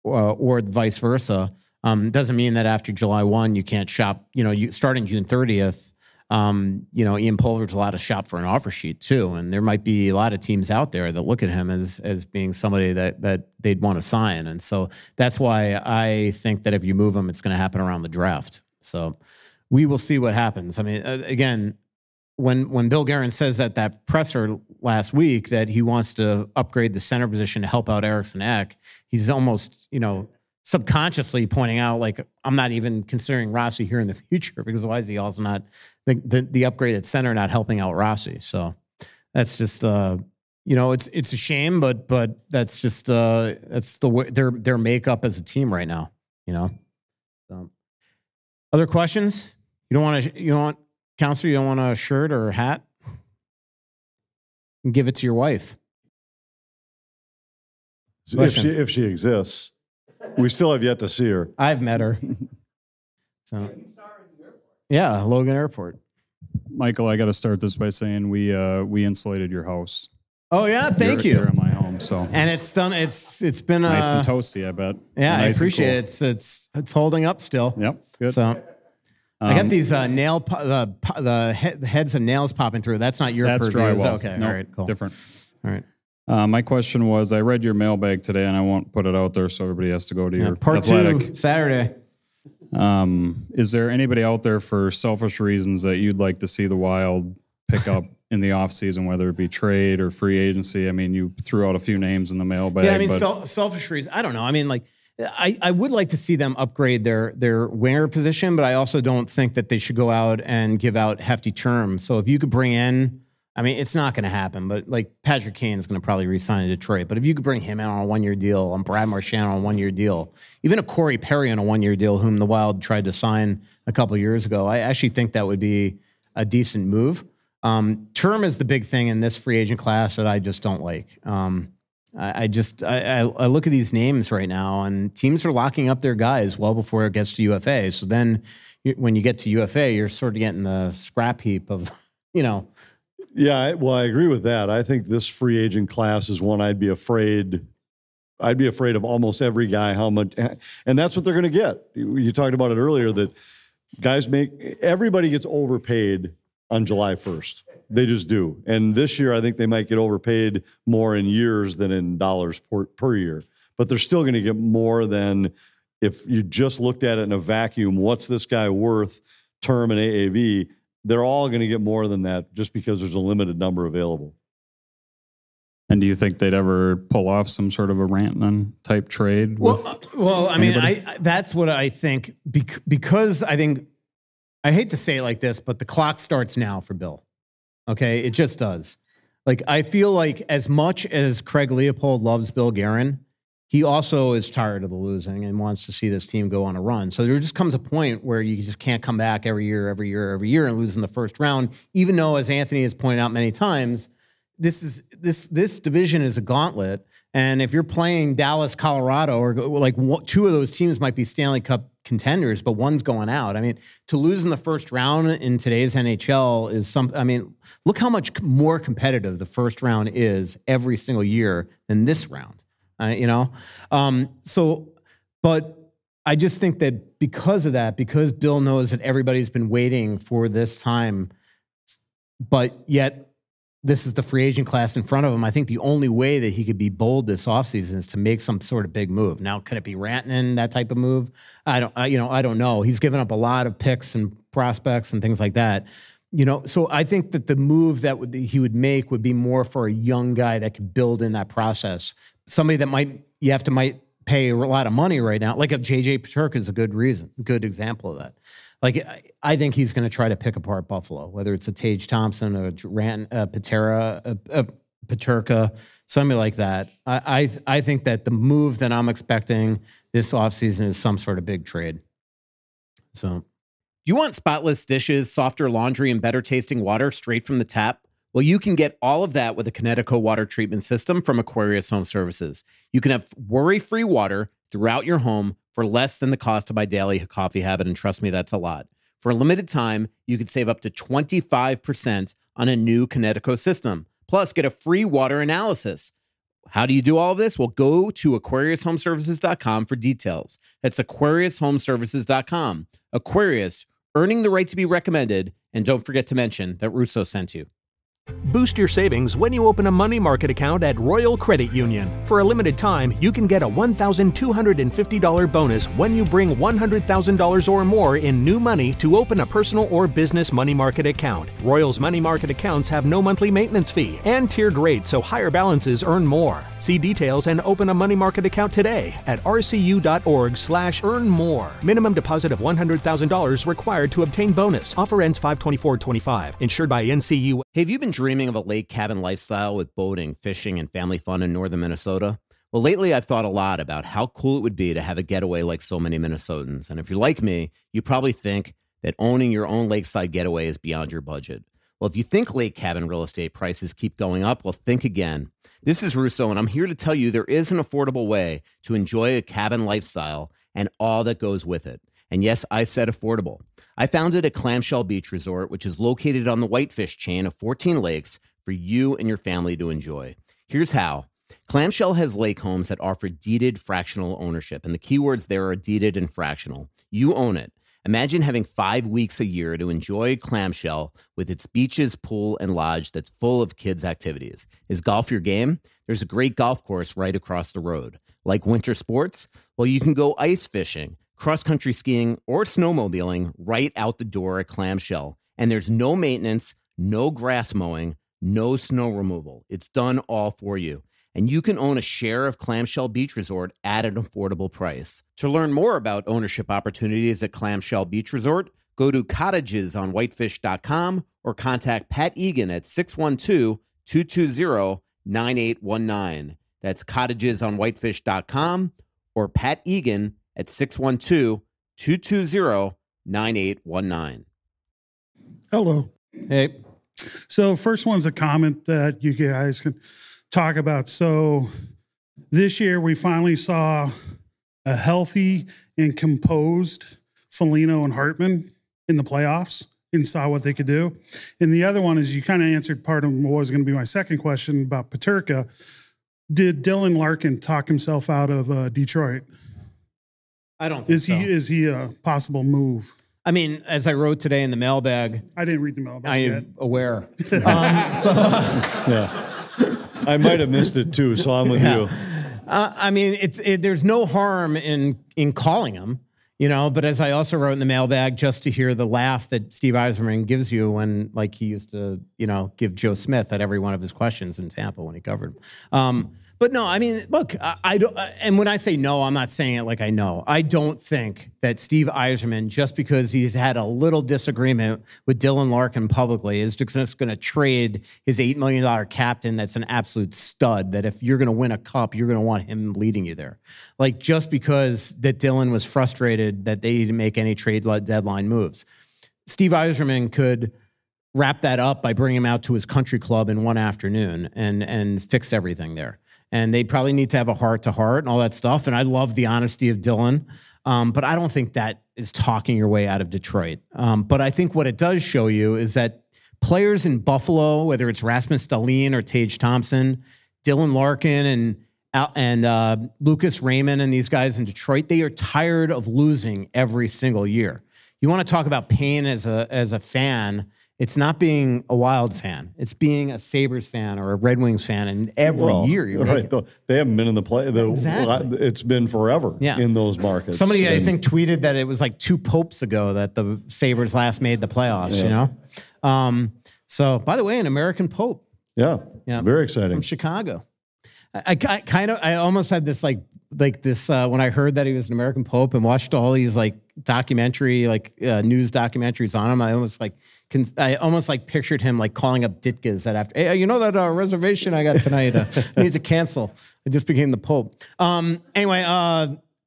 or vice versa. Doesn't mean that after July 1 you can't shop. You starting June 30th. Ian Pulver's allowed to shop for an offer sheet too. And there might be a lot of teams out there that look at him as being somebody that they'd want to sign. And so that's why I think that if you move him, it's going to happen around the draft. So we will see what happens. I mean, again, when Bill Guerin says at that presser last week that he wants to upgrade the center position to help out Eriksson Ek, he's almost, subconsciously pointing out, like, I'm not even considering Rossi here in the future, because why is he also not the upgraded center not helping out Rossi? So that's just it's a shame, but that's just that's the way their makeup as a team right now. So, other questions? You don't want counselor? You don't want a shirt or a hat? Give it to your wife. If she exists. We still have yet to see her. I've met her. So, yeah, Logan Airport. Michael, I got to start this by saying we insulated your house. Oh yeah, thank you. Here in my home, so and it's done. It's been nice and toasty. I bet. Yeah, nice I appreciate it. It's holding up still. Yep, good. So I got these the heads of nails popping through. That's not your That's purview. drywall. Okay, nope, all right, cool. Different. All right. My question was, I read your mailbag today, and I won't put it out there so everybody has to go to your part athletic. 2 Saturday. Is there anybody out there for selfish reasons that you'd like to see the Wild pick up in the offseason, whether it be trade or free agency? I mean, you threw out a few names in the mailbag. Yeah, I mean, selfish reasons. I don't know. I mean, like, I would like to see them upgrade their winger position, but I also don't think that they should go out and give out hefty terms. So if you could bring in, I mean, it's not going to happen, but like Patrick Kane's going to probably resign in Detroit. But if you could bring him in on a 1-year deal, on Brad Marchand on a 1-year deal, even a Corey Perry on a 1-year deal, whom the Wild tried to sign a couple of years ago, I actually think that would be a decent move. Term is the big thing in this free agent class that I just don't like. I look at these names right now, and teams are locking up their guys well before it gets to UFA. So then when you get to UFA, you're sort of getting the scrap heap of, Yeah, well, I agree with that. I think this free agent class is one I'd be afraid I'd be afraid of almost every guy, how much, and that's what they're going to get. You talked about it earlier that everybody gets overpaid on July 1st. They just do. And this year, I think they might get overpaid more in years than in dollars per year. But they're still going to get more than if you just looked at it in a vacuum. What's this guy worth, term and AAV? They're all going to get more than that just because there's a limited number available. And do you think they'd ever pull off some sort of a Rantanen type trade? Well, I mean, that's what I think, because I think, I hate to say it like this, but the clock starts now for Bill. Okay, it just does. Like, I feel like as much as Craig Leopold loves Bill Guerin, he also is tired of the losing and wants to see this team go on a run. So there just comes a point where you just can't come back every year and lose in the first round, even though, as Anthony has pointed out many times, this division is a gauntlet. And if you're playing Dallas, Colorado, or like two of those teams might be Stanley Cup contenders, but one's going out. I mean, to lose in the first round in today's NHL is look how much more competitive the first round is every single year than this round, but I just think that because of that, because Bill knows that everybody's been waiting for this time, but yet this is the free agent class in front of him. I think the only way that he could be bold this offseason is to make some sort of big move. Now, could it be Rantanen, that type of move? I don't know. He's given up a lot of picks and prospects and things like that. So I think that the move that he would make would be more for a young guy that could build in that process. Somebody that might pay a lot of money right now, like a JJ Peterka is a good example of that. Like, I think he's going to try to pick apart Buffalo, whether it's a Tage Thompson or Peterka, something like that. I think that the move that I'm expecting this offseason is some sort of big trade. So, do you want spotless dishes, softer laundry, and better tasting water straight from the tap? Well, you can get all of that with a Connecticut water treatment system from Aquarius Home Services. You can have worry-free water throughout your home for less than the cost of my daily coffee habit, and trust me, that's a lot. For a limited time, you could save up to 25% on a new Connecticut system. Plus, get a free water analysis. How do you do all of this? Well, go to AquariusHomeservices.com for details. That's AquariusHomeservices.com. Aquarius, earning the right to be recommended, and don't forget to mention that Russo sent you. Boost your savings when you open a money market account at Royal Credit Union. For a limited time, you can get a $1,250 bonus when you bring $100,000 or more in new money to open a personal or business money market account. Royal's money market accounts have no monthly maintenance fee and tiered rates, so higher balances earn more. See details and open a money market account today at rcu.org/earn-more. Minimum deposit of $100,000 required to obtain bonus. Offer ends 5/24/25. Insured by NCU. Hey, have you been dreaming of a lake cabin lifestyle with boating, fishing, and family fun in northern Minnesota? Well, lately I've thought a lot about how cool it would be to have a getaway like so many Minnesotans. And if you're like me, you probably think that owning your own lakeside getaway is beyond your budget. Well, if you think lake cabin real estate prices keep going up, well, think again. This is Russo, and I'm here to tell you there is an affordable way to enjoy a cabin lifestyle and all that goes with it. And yes, I said affordable. I founded a Clamshell Beach Resort, which is located on the Whitefish chain of 14 lakes for you and your family to enjoy. Here's how. Clamshell has lake homes that offer deeded fractional ownership, and the keywords there are deeded and fractional. You own it. Imagine having 5 weeks a year to enjoy Clamshell with its beaches, pool, and lodge that's full of kids' activities. Is golf your game? There's a great golf course right across the road. Like winter sports? Well, you can go ice fishing, cross-country skiing, or snowmobiling right out the door at Clamshell. And there's no maintenance, no grass mowing, no snow removal. It's done all for you. And you can own a share of Clamshell Beach Resort at an affordable price. To learn more about ownership opportunities at Clamshell Beach Resort, go to cottagesonwhitefish.com or contact Pat Egan at 612-220-9819. That's cottagesonwhitefish.com or Pat Egan at 612-220-9819. Hello. Hey. So first one's a comment that you guys can talk about. So this year we finally saw a healthy and composed Foligno and Hartman in the playoffs and saw what they could do. And the other one is you kind of answered part of what was going to be my second question about Peterka. Did Dylan Larkin talk himself out of Detroit? I don't think so. Is he a possible move? I mean, as I wrote today in the mailbag, I didn't read the mailbag I yet. am aware. Yeah. I might have missed it too, so I'm with you. I mean, there's no harm in calling him, you know, but as I also wrote in the mailbag, just to hear the laugh that Steve Yzerman gives you when, like, he used to, you know, give Joe Smith at every one of his questions in Tampa when he covered him. But no, I mean, look, I don't, and when I say no, I'm not saying it like I know. I don't think that Steve Yzerman, just because he's had a little disagreement with Dylan Larkin publicly, is just going to trade his $8 million captain that's an absolute stud, that if you're going to win a cup, you're going to want him leading you there. Like, just because that Dylan was frustrated that they didn't make any trade deadline moves. Steve Yzerman could wrap that up by bringing him out to his country club in one afternoon and fix everything there. And they probably need to have a heart-to-heart and all that stuff. And I love the honesty of Dylan. But I don't think that is talking your way out of Detroit. But I think what it does show you is that players in Buffalo, whether it's Rasmus Dahlin or Tage Thompson, Dylan Larkin and Lucas Raymond and these guys in Detroit, they are tired of losing every single year. You want to talk about pain as a fan. It's not being a Wild fan. It's being a Sabres fan or a Red Wings fan. And every year you're right. They haven't been in the play. Exactly. It's been forever in those markets. Somebody, I think, tweeted that it was like 2 popes ago that the Sabres last made the playoffs, you know? So, by the way, an American Pope. Yeah. Very exciting. From Chicago. I almost had this like this when I heard that he was an American Pope and watched all these like documentary, news documentaries on him. I almost pictured him like calling up Ditka's that after, hey, you know that reservation I got tonight? I need to cancel. I just became the Pope. Anyway,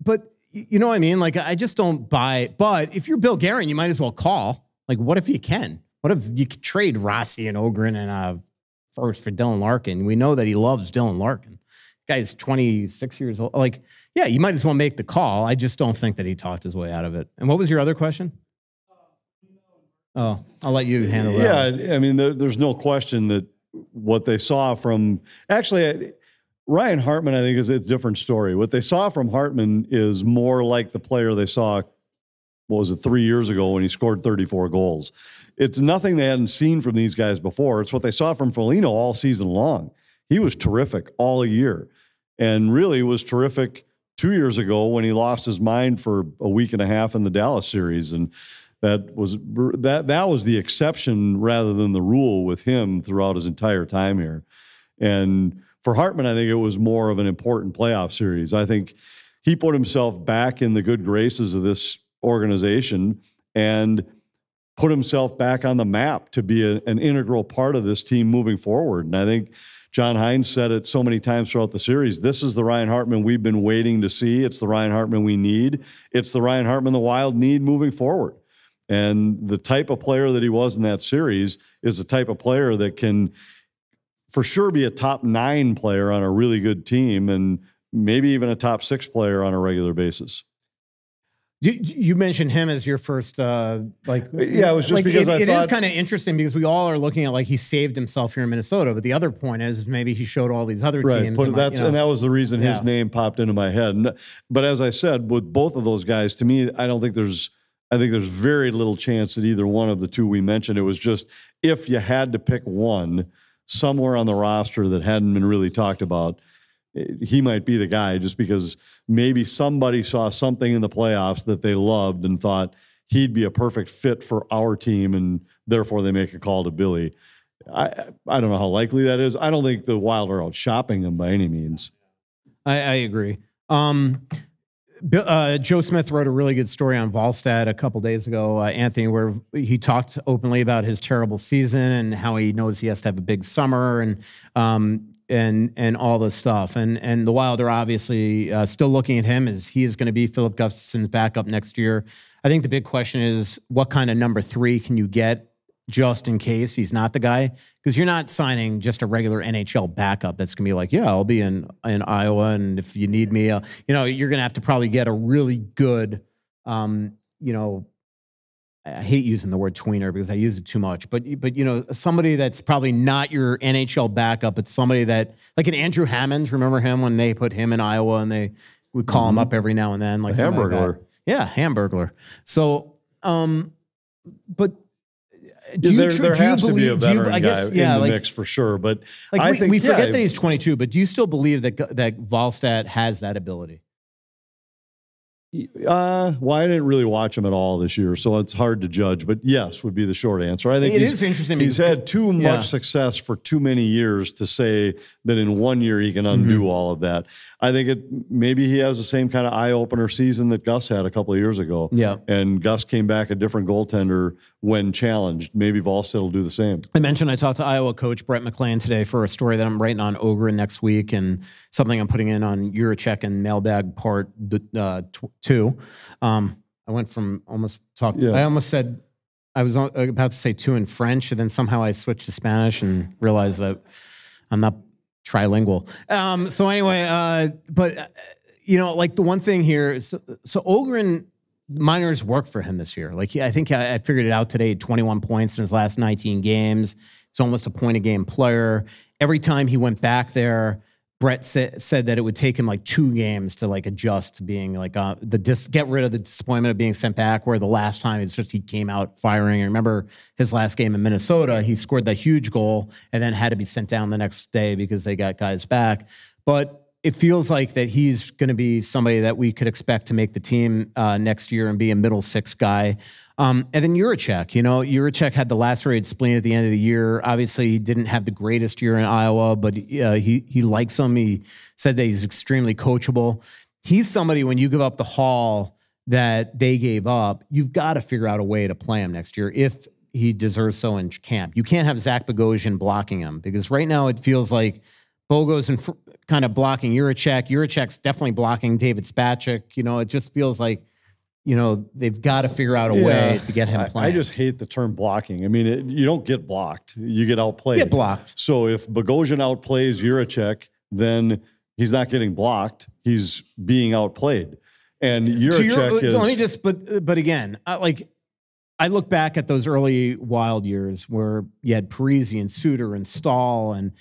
but you know what I mean? Like, I just don't buy. But if you're Bill Guerin, you might as well call. Like, what if you can? What if you could trade Rossi and Ogren and first for Dylan Larkin? We know that he loves Dylan Larkin. Guy's 26 years old. Like, yeah, you might as well make the call. I just don't think that he talked his way out of it. And what was your other question? Oh, I'll let you handle that. Yeah, I mean, there's no question that what they saw from actually Ryan Hartman, I think, is a different story. What they saw from Hartman is more like the player they saw, 3 years ago when he scored 34 goals. It's nothing they hadn't seen from these guys before. It's what they saw from Foligno all season long. He was terrific all year, and really was terrific 2 years ago when he lost his mind for a week and a half in the Dallas series. And that was the exception rather than the rule with him throughout his entire time here. And for Hartman, I think it was more of an important playoff series. I think he put himself back in the good graces of this organization and put himself back on the map to be an integral part of this team moving forward. And I think John Hines said it so many times throughout the series. This is the Ryan Hartman we've been waiting to see. It's the Ryan Hartman we need. It's the Ryan Hartman the Wild need moving forward. And the type of player that he was in that series is the type of player that can for sure be a top 9 player on a really good team and maybe even a top 6 player on a regular basis. You mentioned him as your first, Yeah, it was just because it is kind of interesting because we all are looking at like he saved himself here in Minnesota, but the other point is maybe he showed all these other teams. And that was the reason his name popped into my head. But as I said, with both of those guys, to me, I think there's very little chance that either one of the two we mentioned. It was just if you had to pick one somewhere on the roster that hadn't been really talked about, he might be the guy just because maybe somebody saw something in the playoffs that they loved and thought he'd be a perfect fit for our team, and therefore they make a call to Billy. I don't know how likely that is. I don't think the Wild are out shopping him by any means. I agree. Joe Smith wrote a really good story on Volstad a couple days ago, Anthony, where he talked openly about his terrible season and how he knows he has to have a big summer and all this stuff. And the Wild are obviously still looking at him as he is going to be Philip Gustafsson's backup next year. I think the big question is what kind of number 3 can you get just in case he's not the guy? Because you're not signing just a regular NHL backup that's going to be like, yeah, I'll be in Iowa, and if you need me, you're going to have to probably get a really good, I hate using the word tweener because I use it too much, but you know, somebody that's probably not your NHL backup. It's somebody that, like an Andrew Hammond. Remember him when they put him in Iowa and they would call him up every now and then, like Hamburglar. Yeah, Hamburglar. So, but there has to be a veteran guy in the mix for sure. But like I think we forget that he's 22. But do you still believe that Wallstedt has that ability? Well, I didn't really watch him at all this year, so it's hard to judge. But yes, would be the short answer. I think it is interesting. He's had too much success for too many years to say that in 1 year he can undo all of that. I think maybe he has the same kind of eye opener season that Gus had a couple of years ago. Yeah, and Gus came back a different goaltender when challenged. Maybe Wallstedt will do the same. I mentioned I talked to Iowa coach Brett McClain today for a story that I'm writing on Ogren next week, and something I'm putting in on Juracek and Mailbag Part 2. I went from almost I almost said I was about to say 2 in French, and then somehow I switched to Spanish and realized that I'm not trilingual. So anyway, but you know, like the one thing here, so Ogren, minors work for him this year. Like I think I figured it out today. 21 points in his last 19 games. He's almost a point a game player. Every time he went back there, Brett said that it would take him like 2 games to like adjust to being like get rid of the disappointment of being sent back, where the last time it's just he came out firing. I remember his last game in Minnesota, he scored that huge goal and then had to be sent down the next day because they got guys back. But it feels like that he's going to be somebody that we could expect to make the team next year and be a middle 6 guy. And then Juracek, you know, Juracek had the lacerated spleen at the end of the year. Obviously, he didn't have the greatest year in Iowa, but he likes him. He said that he's extremely coachable. He's somebody, when you give up the haul that they gave up, you've got to figure out a way to play him next year if he deserves so in camp. You can't have Zach Bogosian blocking him, because right now it feels like Bogo's kind of blocking Juracek. Juracek's definitely blocking David Spacek. You know, it just feels like, you know, they've got to figure out a way to get him playing. I just hate the term blocking. I mean, you don't get blocked. You get outplayed. Get blocked. So if Bogosian outplays Juracek, then he's not getting blocked. He's being outplayed. And Juracek is... Let me just, but again, I look back at those early Wild years where you had Parisi and Suter and Stahl and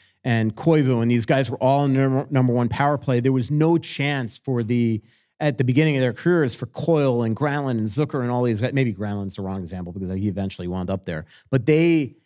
Koivu, and these guys were all in number 1 power play. There was no chance at the beginning of their careers for Coyle and Granlund and Zucker and all these guys. Maybe Granlund's the wrong example because he eventually wound up there. But they,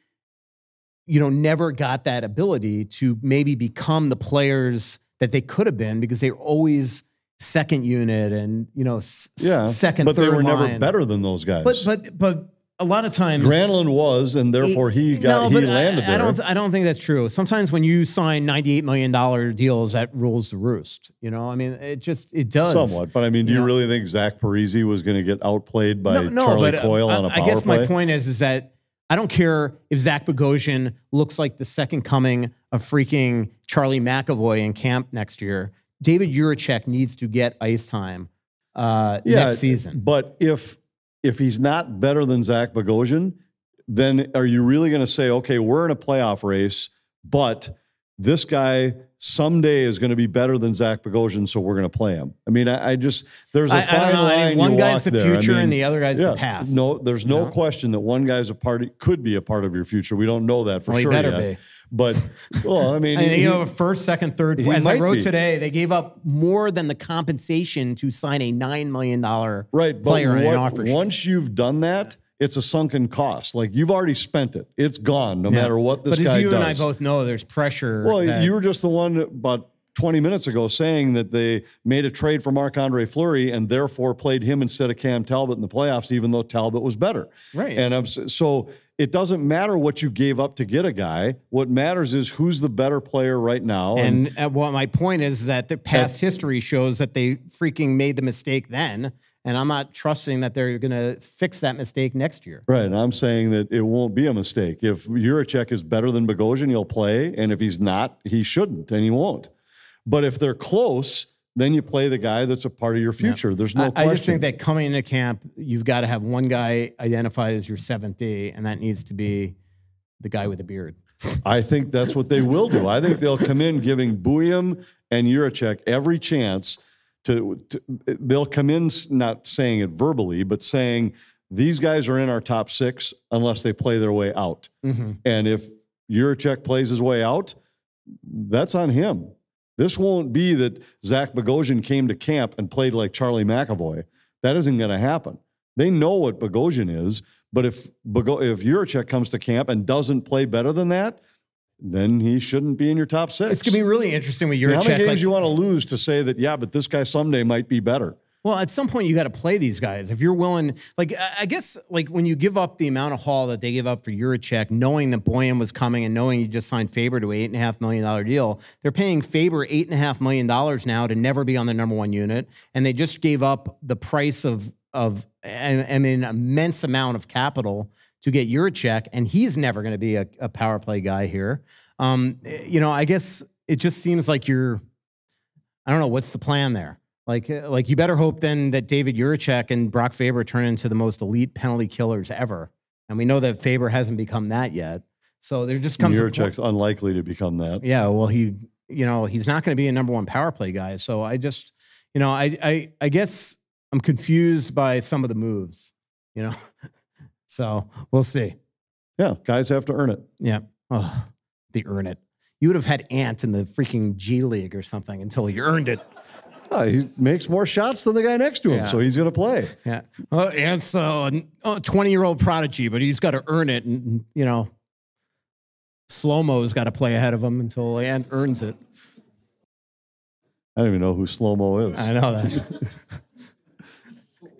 you know, never got that ability to maybe become the players that they could have been, because they were always second unit and, you know, second, but third they were line. never better than those guys. But a lot of times Granlund was, and therefore he landed there. I don't think that's true. Sometimes when you sign $98 million deals, that rules the roost. You know, I mean, it does somewhat. But I mean, do you really think Zach Parisi was going to get outplayed by Charlie Coyle on a power play? I guess my point is that I don't care if Zach Bogosian looks like the second coming of freaking Charlie McAvoy in camp next year. David Juracek needs to get ice time next season. But if he's not better than Zach Bogosian, then are you really going to say, okay, we're in a playoff race, but this guy someday is going to be better than Zach Bogosian, so we're going to play him? I mean, there's a fine line. One guy's the future and the other guy's the past. No, there's no question that one guy's could be a part of your future. We don't know that for sure yet. He better be. But, well, I mean, they have a first, second, third. As I wrote today, they gave up more than the compensation to sign a $9 million player on an offer sheet. Once you've done that, it's a sunken cost. Like, you've already spent it. It's gone, no matter what this guy does. But as you and I both know, there's pressure. Well, you were just the one about 20 minutes ago saying that they made a trade for Marc-Andre Fleury and therefore played him instead of Cam Talbot in the playoffs, even though Talbot was better. Right. And so it doesn't matter what you gave up to get a guy. What matters is who's the better player right now. And what my point is that the past history shows that they freaking made the mistake then. And I'm not trusting that they're going to fix that mistake next year. Right. And I'm saying that it won't be a mistake. If Juracek is better than Bogosian, he'll play. And if he's not, he shouldn't, and he won't. But if they're close, then you play the guy that's a part of your future. There's no question. I just think that coming into camp, you've got to have one guy identified as your 7th D, and that needs to be the guy with the beard. I think that's what they will do. I think they'll come in giving Buyam and Juracek every chance to they'll come in not saying it verbally, but saying these guys are in our top 6 unless they play their way out. And if Juracek plays his way out, that's on him. This won't be that Zach Bogosian came to camp and played like Charlie McAvoy. That isn't going to happen. They know what Bogosian is, but if Juracek comes to camp and doesn't play better than that, then he shouldn't be in your top 6. It's going to be really interesting with Juracek. How many games you want to lose to say that, yeah, but this guy someday might be better? Well, at some point you got to play these guys. If you're willing, like, I guess, like when you give up the amount of haul that they give up for Juracek, knowing that Boyan was coming and knowing you just signed Faber to an $8.5 million deal, they're paying Faber $8.5 million now to never be on the number 1 unit. And they just gave up the price of an immense amount of capital to get Juracek, and he's never going to be a power play guy here. I guess it just seems like I don't know, what's the plan there? Like you better hope then that David Juracek and Brock Faber turn into the most elite penalty killers ever. And we know that Faber hasn't become that yet. So there just comes Juracek's unlikely to become that. Yeah, well, he's not going to be a number 1 power play guy. So I just, I guess I'm confused by some of the moves, So we'll see. Yeah, guys have to earn it. Yeah. Oh, they earn it. You would have had Ant in the freaking G League or something until he earned it. He makes more shots than the guy next to him, so he's going to play. Yeah. Ant's a 20-year-old prodigy, but he's got to earn it. And, Slow-Mo's got to play ahead of him until Ant earns it. I don't even know who Slow-Mo is. I know that.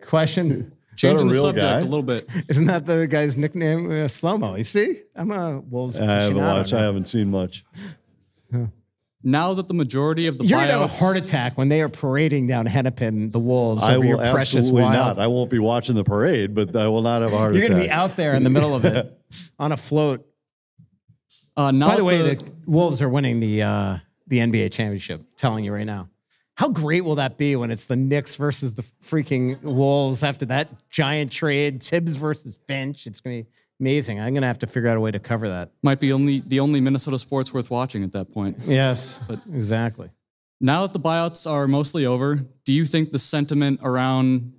Question? Changing the subject guy? a little bit. Isn't that the guy's nickname? Slow-Mo. You see? I'm a Wolves aficionado. I haven't seen much. Now that the majority of the You're going to have a buyouts... heart attack when they are parading down Hennepin, the Wolves, I over your will precious absolutely Wild. not. I won't be watching the parade, but I will not have a heart You're attack. going to be out there in the middle of it on a float. now By the way, the Wolves are winning the NBA championship. Telling you right now. How great will that be when it's the Knicks versus the freaking Wolves after that giant trade? Tibbs versus Finch. It's going to be amazing. I'm going to have to figure out a way to cover that. might be the only Minnesota sports worth watching at that point. Yes, exactly. Now that the buyouts are mostly over, do you think the sentiment around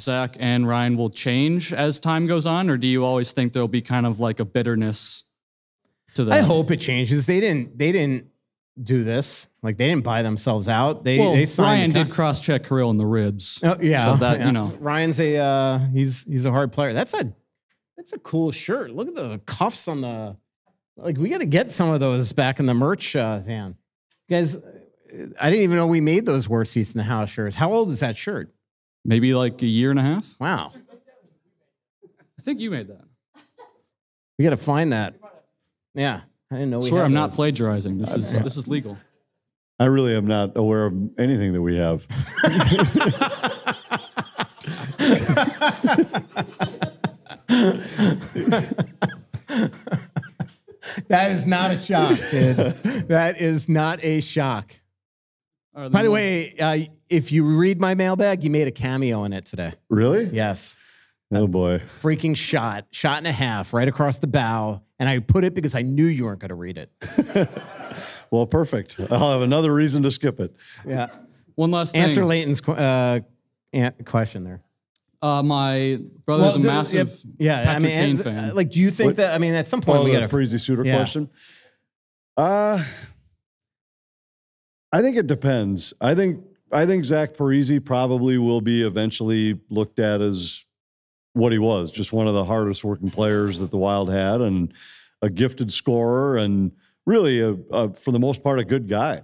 Zach and Ryan will change as time goes on, or do you always think there'll be kind of like a bitterness to that? I hope it changes. They didn't do this. Like, they didn't buy themselves out. They signed. Ryan did cross-check Kirill in the ribs. Oh, yeah. So that, Ryan's he's a hard player. That's a cool shirt. Look at the cuffs on the, like, we got to get some of those back in the merch van. Guys, I didn't even know we made those worst seats in the house shirts. How old is that shirt? Maybe like a year and a half. Wow. I think you made that. We got to find that. Yeah. I didn't know I we swear had I'm not those. plagiarizing. This is legal. I really am not aware of anything that we have. That is not a shock, dude. That is not a shock. By the way, if you read my mailbag, you made a cameo in it today. Really? Yes. Oh, boy. Freaking shot and a half right across the bow. And I put it because I knew you weren't going to read it. Well, perfect. I'll have another reason to skip it. Yeah. One last thing. Answer Leighton's question there. My brother's a massive Patrick Kane fan. Like, do you think that, at some point we got a Parisi Suter question? I think it depends. I think Zach Parisi probably will be eventually looked at as what he was, just one of the hardest working players that the Wild had, and a gifted scorer, and really, for the most part, a good guy.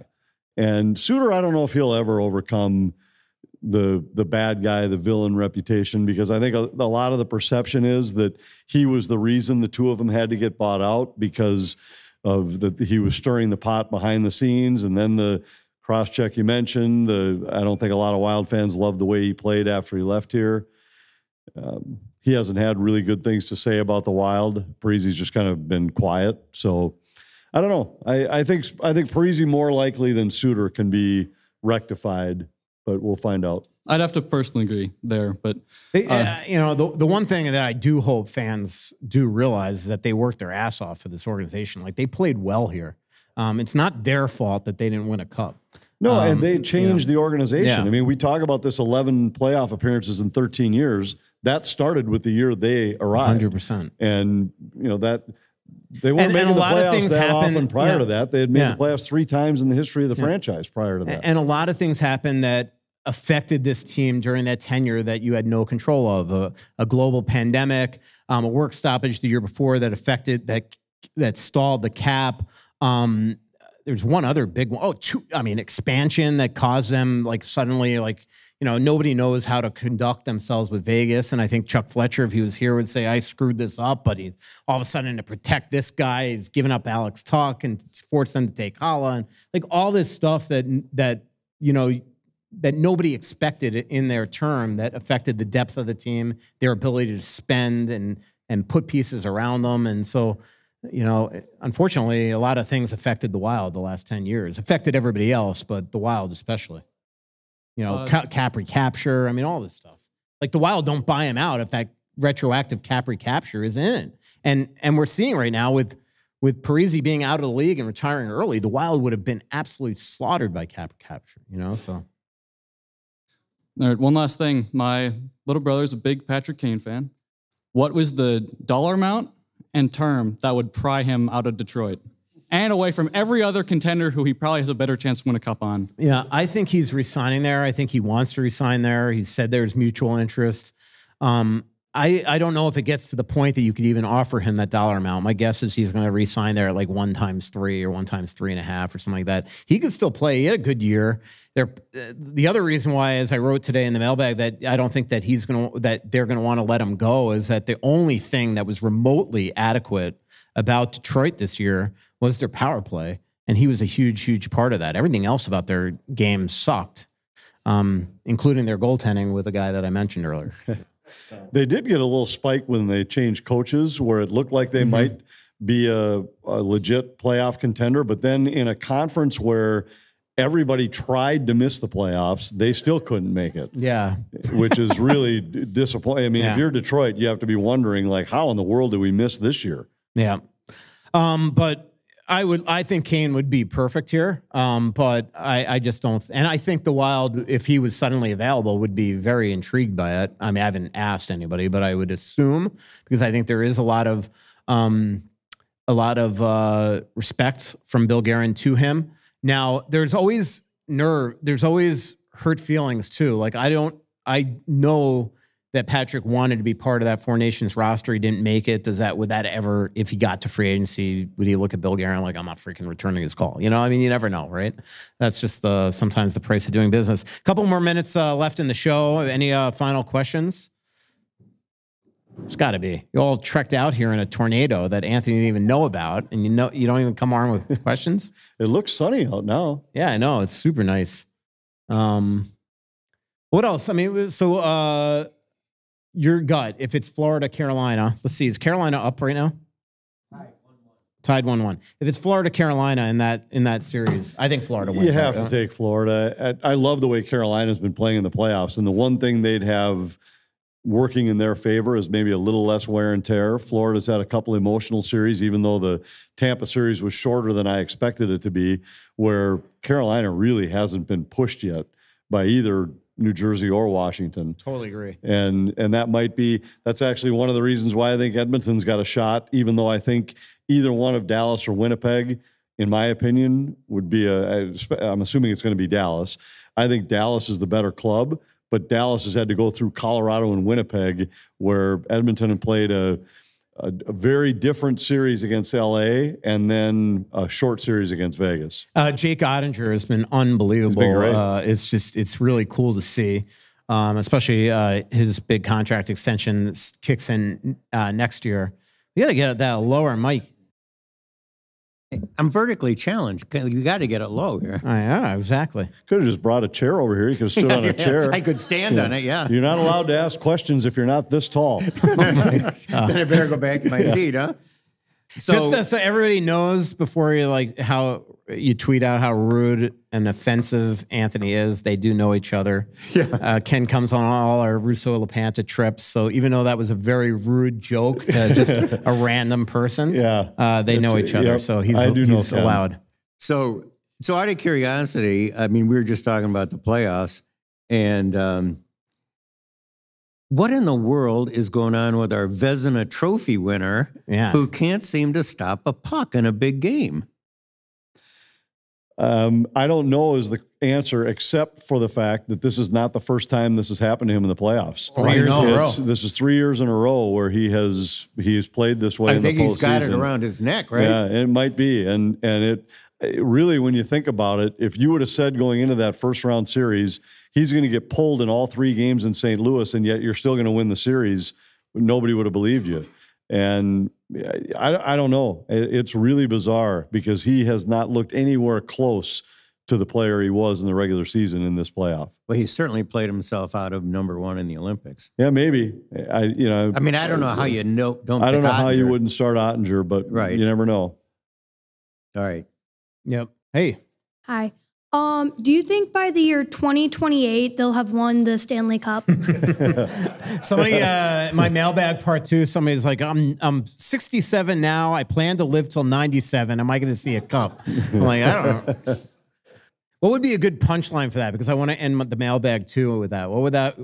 And Suter, I don't know if he'll ever overcome the bad guy, the villain reputation, because I think a lot of the perception is that he was the reason the two of them had to get bought out, because of he was stirring the pot behind the scenes, and then the cross-check you mentioned. I don't think a lot of Wild fans loved the way he played after he left here. He hasn't had really good things to say about the Wild. Parisi's just kind of been quiet. So I don't know. I think Parisi more likely than Suter can be rectified, but we'll find out. I'd have to personally agree there, but the one thing that I do hope fans do realize is that they worked their ass off for this organization. Like, they played well here. It's not their fault that they didn't win a cup. No, and they changed the organization. Yeah. I mean, we talk about this 11 playoff appearances in 13 years. that started with the year they arrived. 100%. And, you know, that they weren't making the playoffs that often prior to that. They had made the playoffs 3 times in the history of the franchise prior to that. And a lot of things happened that affected this team during that tenure that you had no control of. A global pandemic, a work stoppage the year before that affected, that stalled the cap. There's one other big one. Expansion that caused them like suddenly like, you know, nobody knows how to conduct themselves with Vegas. And I think Chuck Fletcher, if he was here, would say, I screwed this up, but he's all of a sudden to protect this guy, he's given up Alex Tuck and forced them to take Hala. And like all this stuff that, you know, that nobody expected in their term that affected the depth of the team, their ability to spend and put pieces around them. And so, you know, unfortunately, a lot of things affected the Wild the last 10 years, affected everybody else, but the Wild especially. You know, cap recapture. I mean, all this stuff. Like the Wild don't buy him out if that retroactive cap recapture is in. And we're seeing right now with Parise being out of the league and retiring early, the Wild would have been absolutely slaughtered by cap recapture, you know, so. All right, one last thing. My little brother's a big Patrick Kane fan. What was the dollar amount and term that would pry him out of Detroit and away from every other contender who he probably has a better chance to win a cup on? Yeah, I think he's resigning there. I think he wants to resign there. He said there's mutual interest. I don't know if it gets to the point that you could even offer him that dollar amount. My guess is he's going to re-sign there at like 1 times 3 or 1 times 3.5 or something like that. He could still play. He had a good year. The other reason why, as I wrote today in the mailbag, that I don't think that they're going to want to let him go is that the only thing that was remotely adequate about Detroit this year was their power play, and he was a huge, huge part of that. Everything else about their game sucked, including their goaltending with the guy that I mentioned earlier. So. They did get a little spike when they changed coaches where it looked like they might be a legit playoff contender, but then in a conference where everybody tried to miss the playoffs, they still couldn't make it. Yeah. Which is really disappointing. I mean, if you're Detroit, you have to be wondering, like, how in the world did we miss this year? Yeah. But I think Kane would be perfect here, but I just don't. And I think the Wild, if he was suddenly available, would be very intrigued by it. I mean, I haven't asked anybody, but I would assume, because I think there is a lot of respect from Bill Guerin to him. Now, there's always hurt feelings too. Like I know that Patrick wanted to be part of that Four Nations roster. He didn't make it. Would that ever, if he got to free agency, would he look at Bill Guerin like, I'm not freaking returning his call? You know, I mean, you never know, right? That's just sometimes the price of doing business. A couple more minutes left in the show. Any final questions? It's got to be. You all trekked out here in a tornado that Anthony didn't even know about, and you don't even come armed with questions. It looks sunny out now. Yeah, I know. It's super nice. What else? I mean, so your gut, if it's Florida, Carolina, let's see, is Carolina up right now? Tied 1-1. If it's Florida, Carolina in that series, I think Florida wins. You have to take Florida. I love the way Carolina's been playing in the playoffs, and the one thing they'd have working in their favor is maybe a little less wear and tear. Florida's had a couple emotional series, even though the Tampa series was shorter than I expected it to be, where Carolina really hasn't been pushed yet by either New Jersey or Washington. Totally agree. And that's actually one of the reasons why I think Edmonton's got a shot, even though I think either one of Dallas or Winnipeg, in my opinion, would be I'm assuming it's going to be Dallas. I think Dallas is the better club, but Dallas has had to go through Colorado and Winnipeg, where Edmonton had played a very different series against LA and then a short series against Vegas. Jake Ottinger has been unbelievable. It's really cool to see, especially his big contract extension kicks in next year. You got to get that lower, Mike. I'm vertically challenged. You got to get it low here. Yeah, exactly. Could have just brought a chair over here. You could have stood on a chair. I could stand on it, yeah. You're not allowed to ask questions if you're not this tall. Then I better go back to my seat, huh? So, just so everybody knows, before you how you tweet out how rude and offensive Anthony is, they do know each other. Yeah. Ken comes on all our Russo LaPanta trips, so even though that was a very rude joke to just a random person, they know each other. So he's allowed. So out of curiosity, I mean, we were just talking about the playoffs, and What in the world is going on with our Vezina Trophy winner who can't seem to stop a puck in a big game? I don't know is the answer, except for the fact that this is not the first time this has happened to him in the playoffs. 3 years in a row. This is 3 years in a row where he's played this way. I think he's got it around his neck, right? Yeah, it might be, and it really, when you think about it, if you would have said going into that first round series, he's going to get pulled in all 3 games in St. Louis, and yet you're still going to win the series, nobody would have believed you. And I don't know. It's really bizarre because he has not looked anywhere close to the player he was in the regular season in this playoff. Well, he certainly played himself out of #1 in the Olympics. Yeah, maybe. I mean, I don't know how you don't. I don't know how you wouldn't start Ottinger, but you never know. All right. Yep. Hey. Hi. Do you think by the year 2028 they'll have won the Stanley Cup? Somebody, my mailbag part 2, somebody's like, I'm 67 now. I plan to live till 97. Am I going to see a cup? I'm like, I don't know. What would be a good punchline for that? Because I want to end the mailbag too with that. What would that?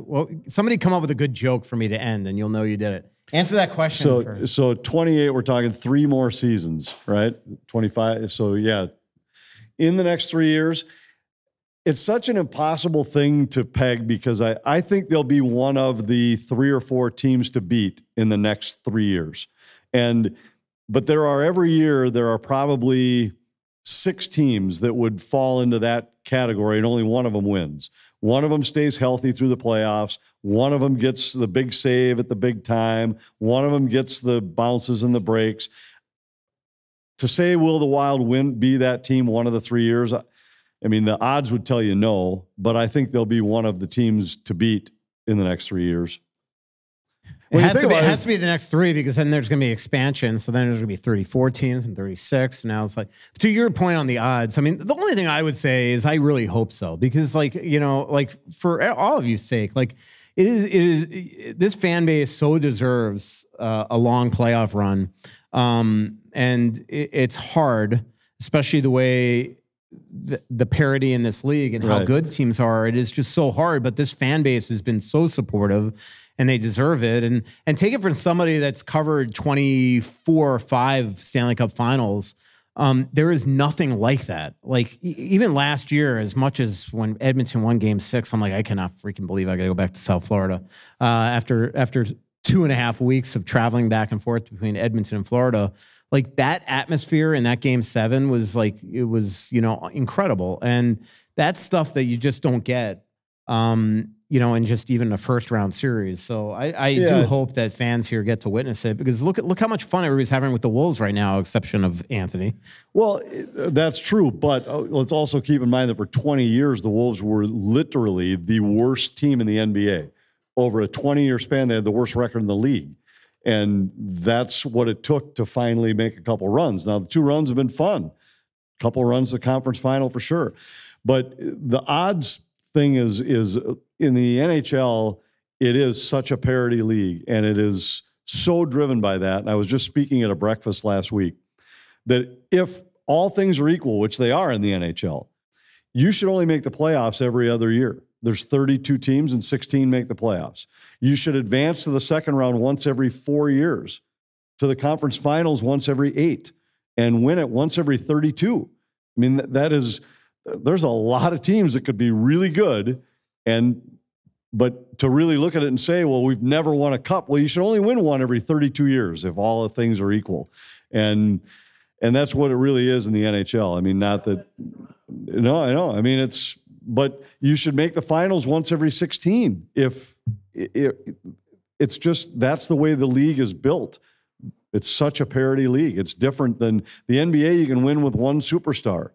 Somebody come up with a good joke for me to end, and you'll know you did it. Answer that question. So 28. We're talking 3 more seasons, right? 25. So yeah, in the next 3 years. It's such an impossible thing to peg because I think there'll be one of the 3 or 4 teams to beat in the next 3 years. But there are every year, there are probably 6 teams that would fall into that category and only one of them wins. One of them stays healthy through the playoffs. One of them gets the big save at the big time. One of them gets the bounces and the breaks. To say, will the Wild be that team one of the 3 years? I mean, the odds would tell you no, but I think they'll be one of the teams to beat in the next 3 years. It has to be the next 3 because then there's going to be expansion. So then there's going to be 34 teams and 36. Now it's like, to your point on the odds, I mean, the only thing I would say is I really hope so because, like, you know, like for all of you's sake, like it is this fan base so deserves a long playoff run. And it's hard, especially the way the parity in this league and how good teams are. It is just so hard, but this fan base has been so supportive and they deserve it. And take it from somebody that's covered 24 or 5 Stanley Cup finals. There is nothing like that. Like even last year, as much as when Edmonton won Game 6, I'm like, I cannot freaking believe I got to go back to South Florida after 2.5 weeks of traveling back and forth between Edmonton and Florida. Like that atmosphere in that Game 7 was like, it was, you know, incredible. And that's stuff that you just don't get, you know, in just even a first round series. So I do hope that fans here get to witness it because look how much fun everybody's having with the Wolves right now, exception of Anthony. Well, that's true. But let's also keep in mind that for 20 years, the Wolves were literally the worst team in the NBA. Over a 20-year span, they had the worst record in the league. And that's what it took to finally make a couple runs. Now, the 2 runs have been fun. A couple runs to the conference final for sure. But the odds thing is in the NHL, it is such a parity league, and it is so driven by that. And I was just speaking at a breakfast last week that if all things are equal, which they are in the NHL, you should only make the playoffs every other year. There's 32 teams and 16 make the playoffs. You should advance to the second round once every 4 years, to the conference finals once every 8, and win it once every 32. I mean, there's a lot of teams that could be really good, but to really look at it and say, well, we've never won a cup. Well, you should only win one every 32 years if all the things are equal. And that's what it really is in the NHL. I mean, not that, no, I know. I mean, but you should make the finals once every 16. If it's just, that's the way the league is built. It's such a parity league. It's different than the NBA. You can win with one superstar.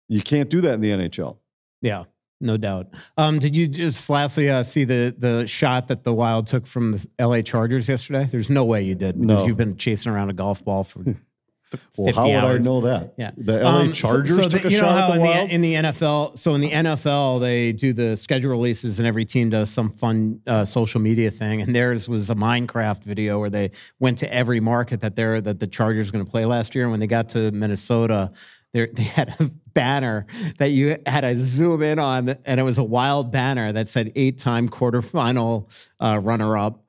You can't do that in the NHL. Yeah, no doubt. Did you just lastly see the shot that the Wild took from the LA Chargers yesterday? There's no way you did because you've been chasing around a golf ball for 50 how would hours. I know that? Yeah. The LA Chargers took a you know shot how at the Wild? in the NFL, so in the NFL, they do the schedule releases and every team does some fun social media thing. And theirs was a Minecraft video where they went to every market that the Chargers were going to play last year. And when they got to Minnesota, they had a banner that you had to zoom in on, and it was a wild banner that said 8-time quarterfinal runner-up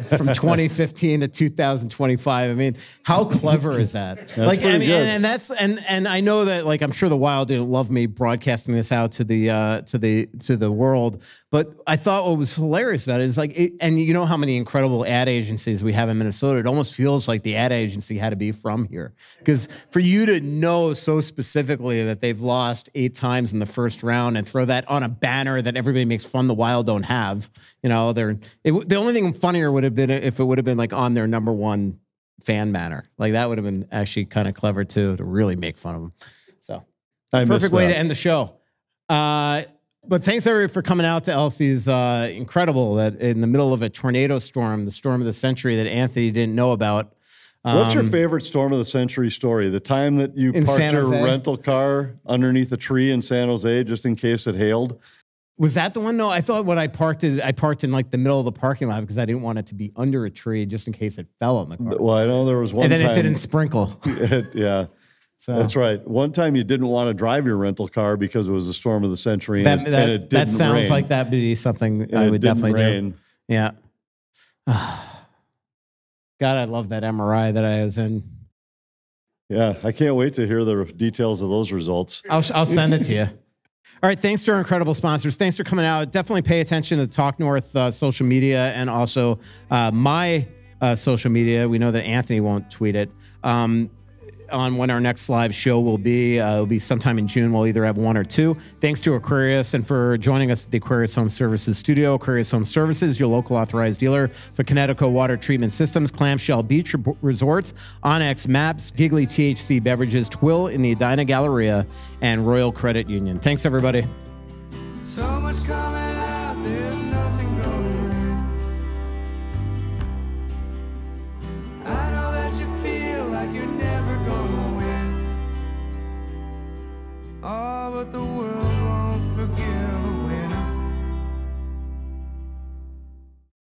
from 2015 to 2025. I mean, how clever is that? That's pretty good. And that's and I know that, like, I'm sure the Wild didn't love me broadcasting this out to the world, but I thought what was hilarious about it is like, and you know how many incredible ad agencies we have in Minnesota. It almost feels like the ad agency had to be from here, because for you to know so specifically that they've lost 8 times in the first round and throw that on a banner that everybody makes fun the Wild don't have, you know, the only thing funnier would have been if it would have been like on their #1 fan banner. Like that would have been actually kind of clever too, to really make fun of them. So perfect way to end the show. But thanks everybody for coming out to Elsie's. Incredible that in the middle of a tornado storm, the storm of the century that Anthony didn't know about. What's your favorite storm of the century story? The time that you parked your rental car underneath a tree in San Jose just in case it hailed? Was that the one? No, I thought I parked in like the middle of the parking lot because I didn't want it to be under a tree just in case it fell on the car. Well, I know there was one time. And then it didn't sprinkle. Yeah. So. That's right. One time you didn't want to drive your rental car because it was the storm of the century and it didn't that sounds rain. like that would be something I would definitely do. Yeah. God, I love that MRI that I was in. Yeah, I can't wait to hear the details of those results. I'll send it to you. All right, thanks to our incredible sponsors. Thanks for coming out. Definitely pay attention to Talk North social media and also my social media. We know that Anthony won't tweet it. On when our next live show will be. It'll be sometime in June. We'll either have 1 or 2. Thanks to Aquarius and for joining us at the Aquarius Home Services studio. Aquarius Home Services, your local authorized dealer for Connecticut water treatment systems, Clamshell Beach Resorts, Onyx Maps, Giggly THC Beverages, Twill in the Edina Galleria, and Royal Credit Union. Thanks, everybody. So much coming out, there's nothing going in. I know that you feel like you're never gonna win. Oh, but the world won't forgive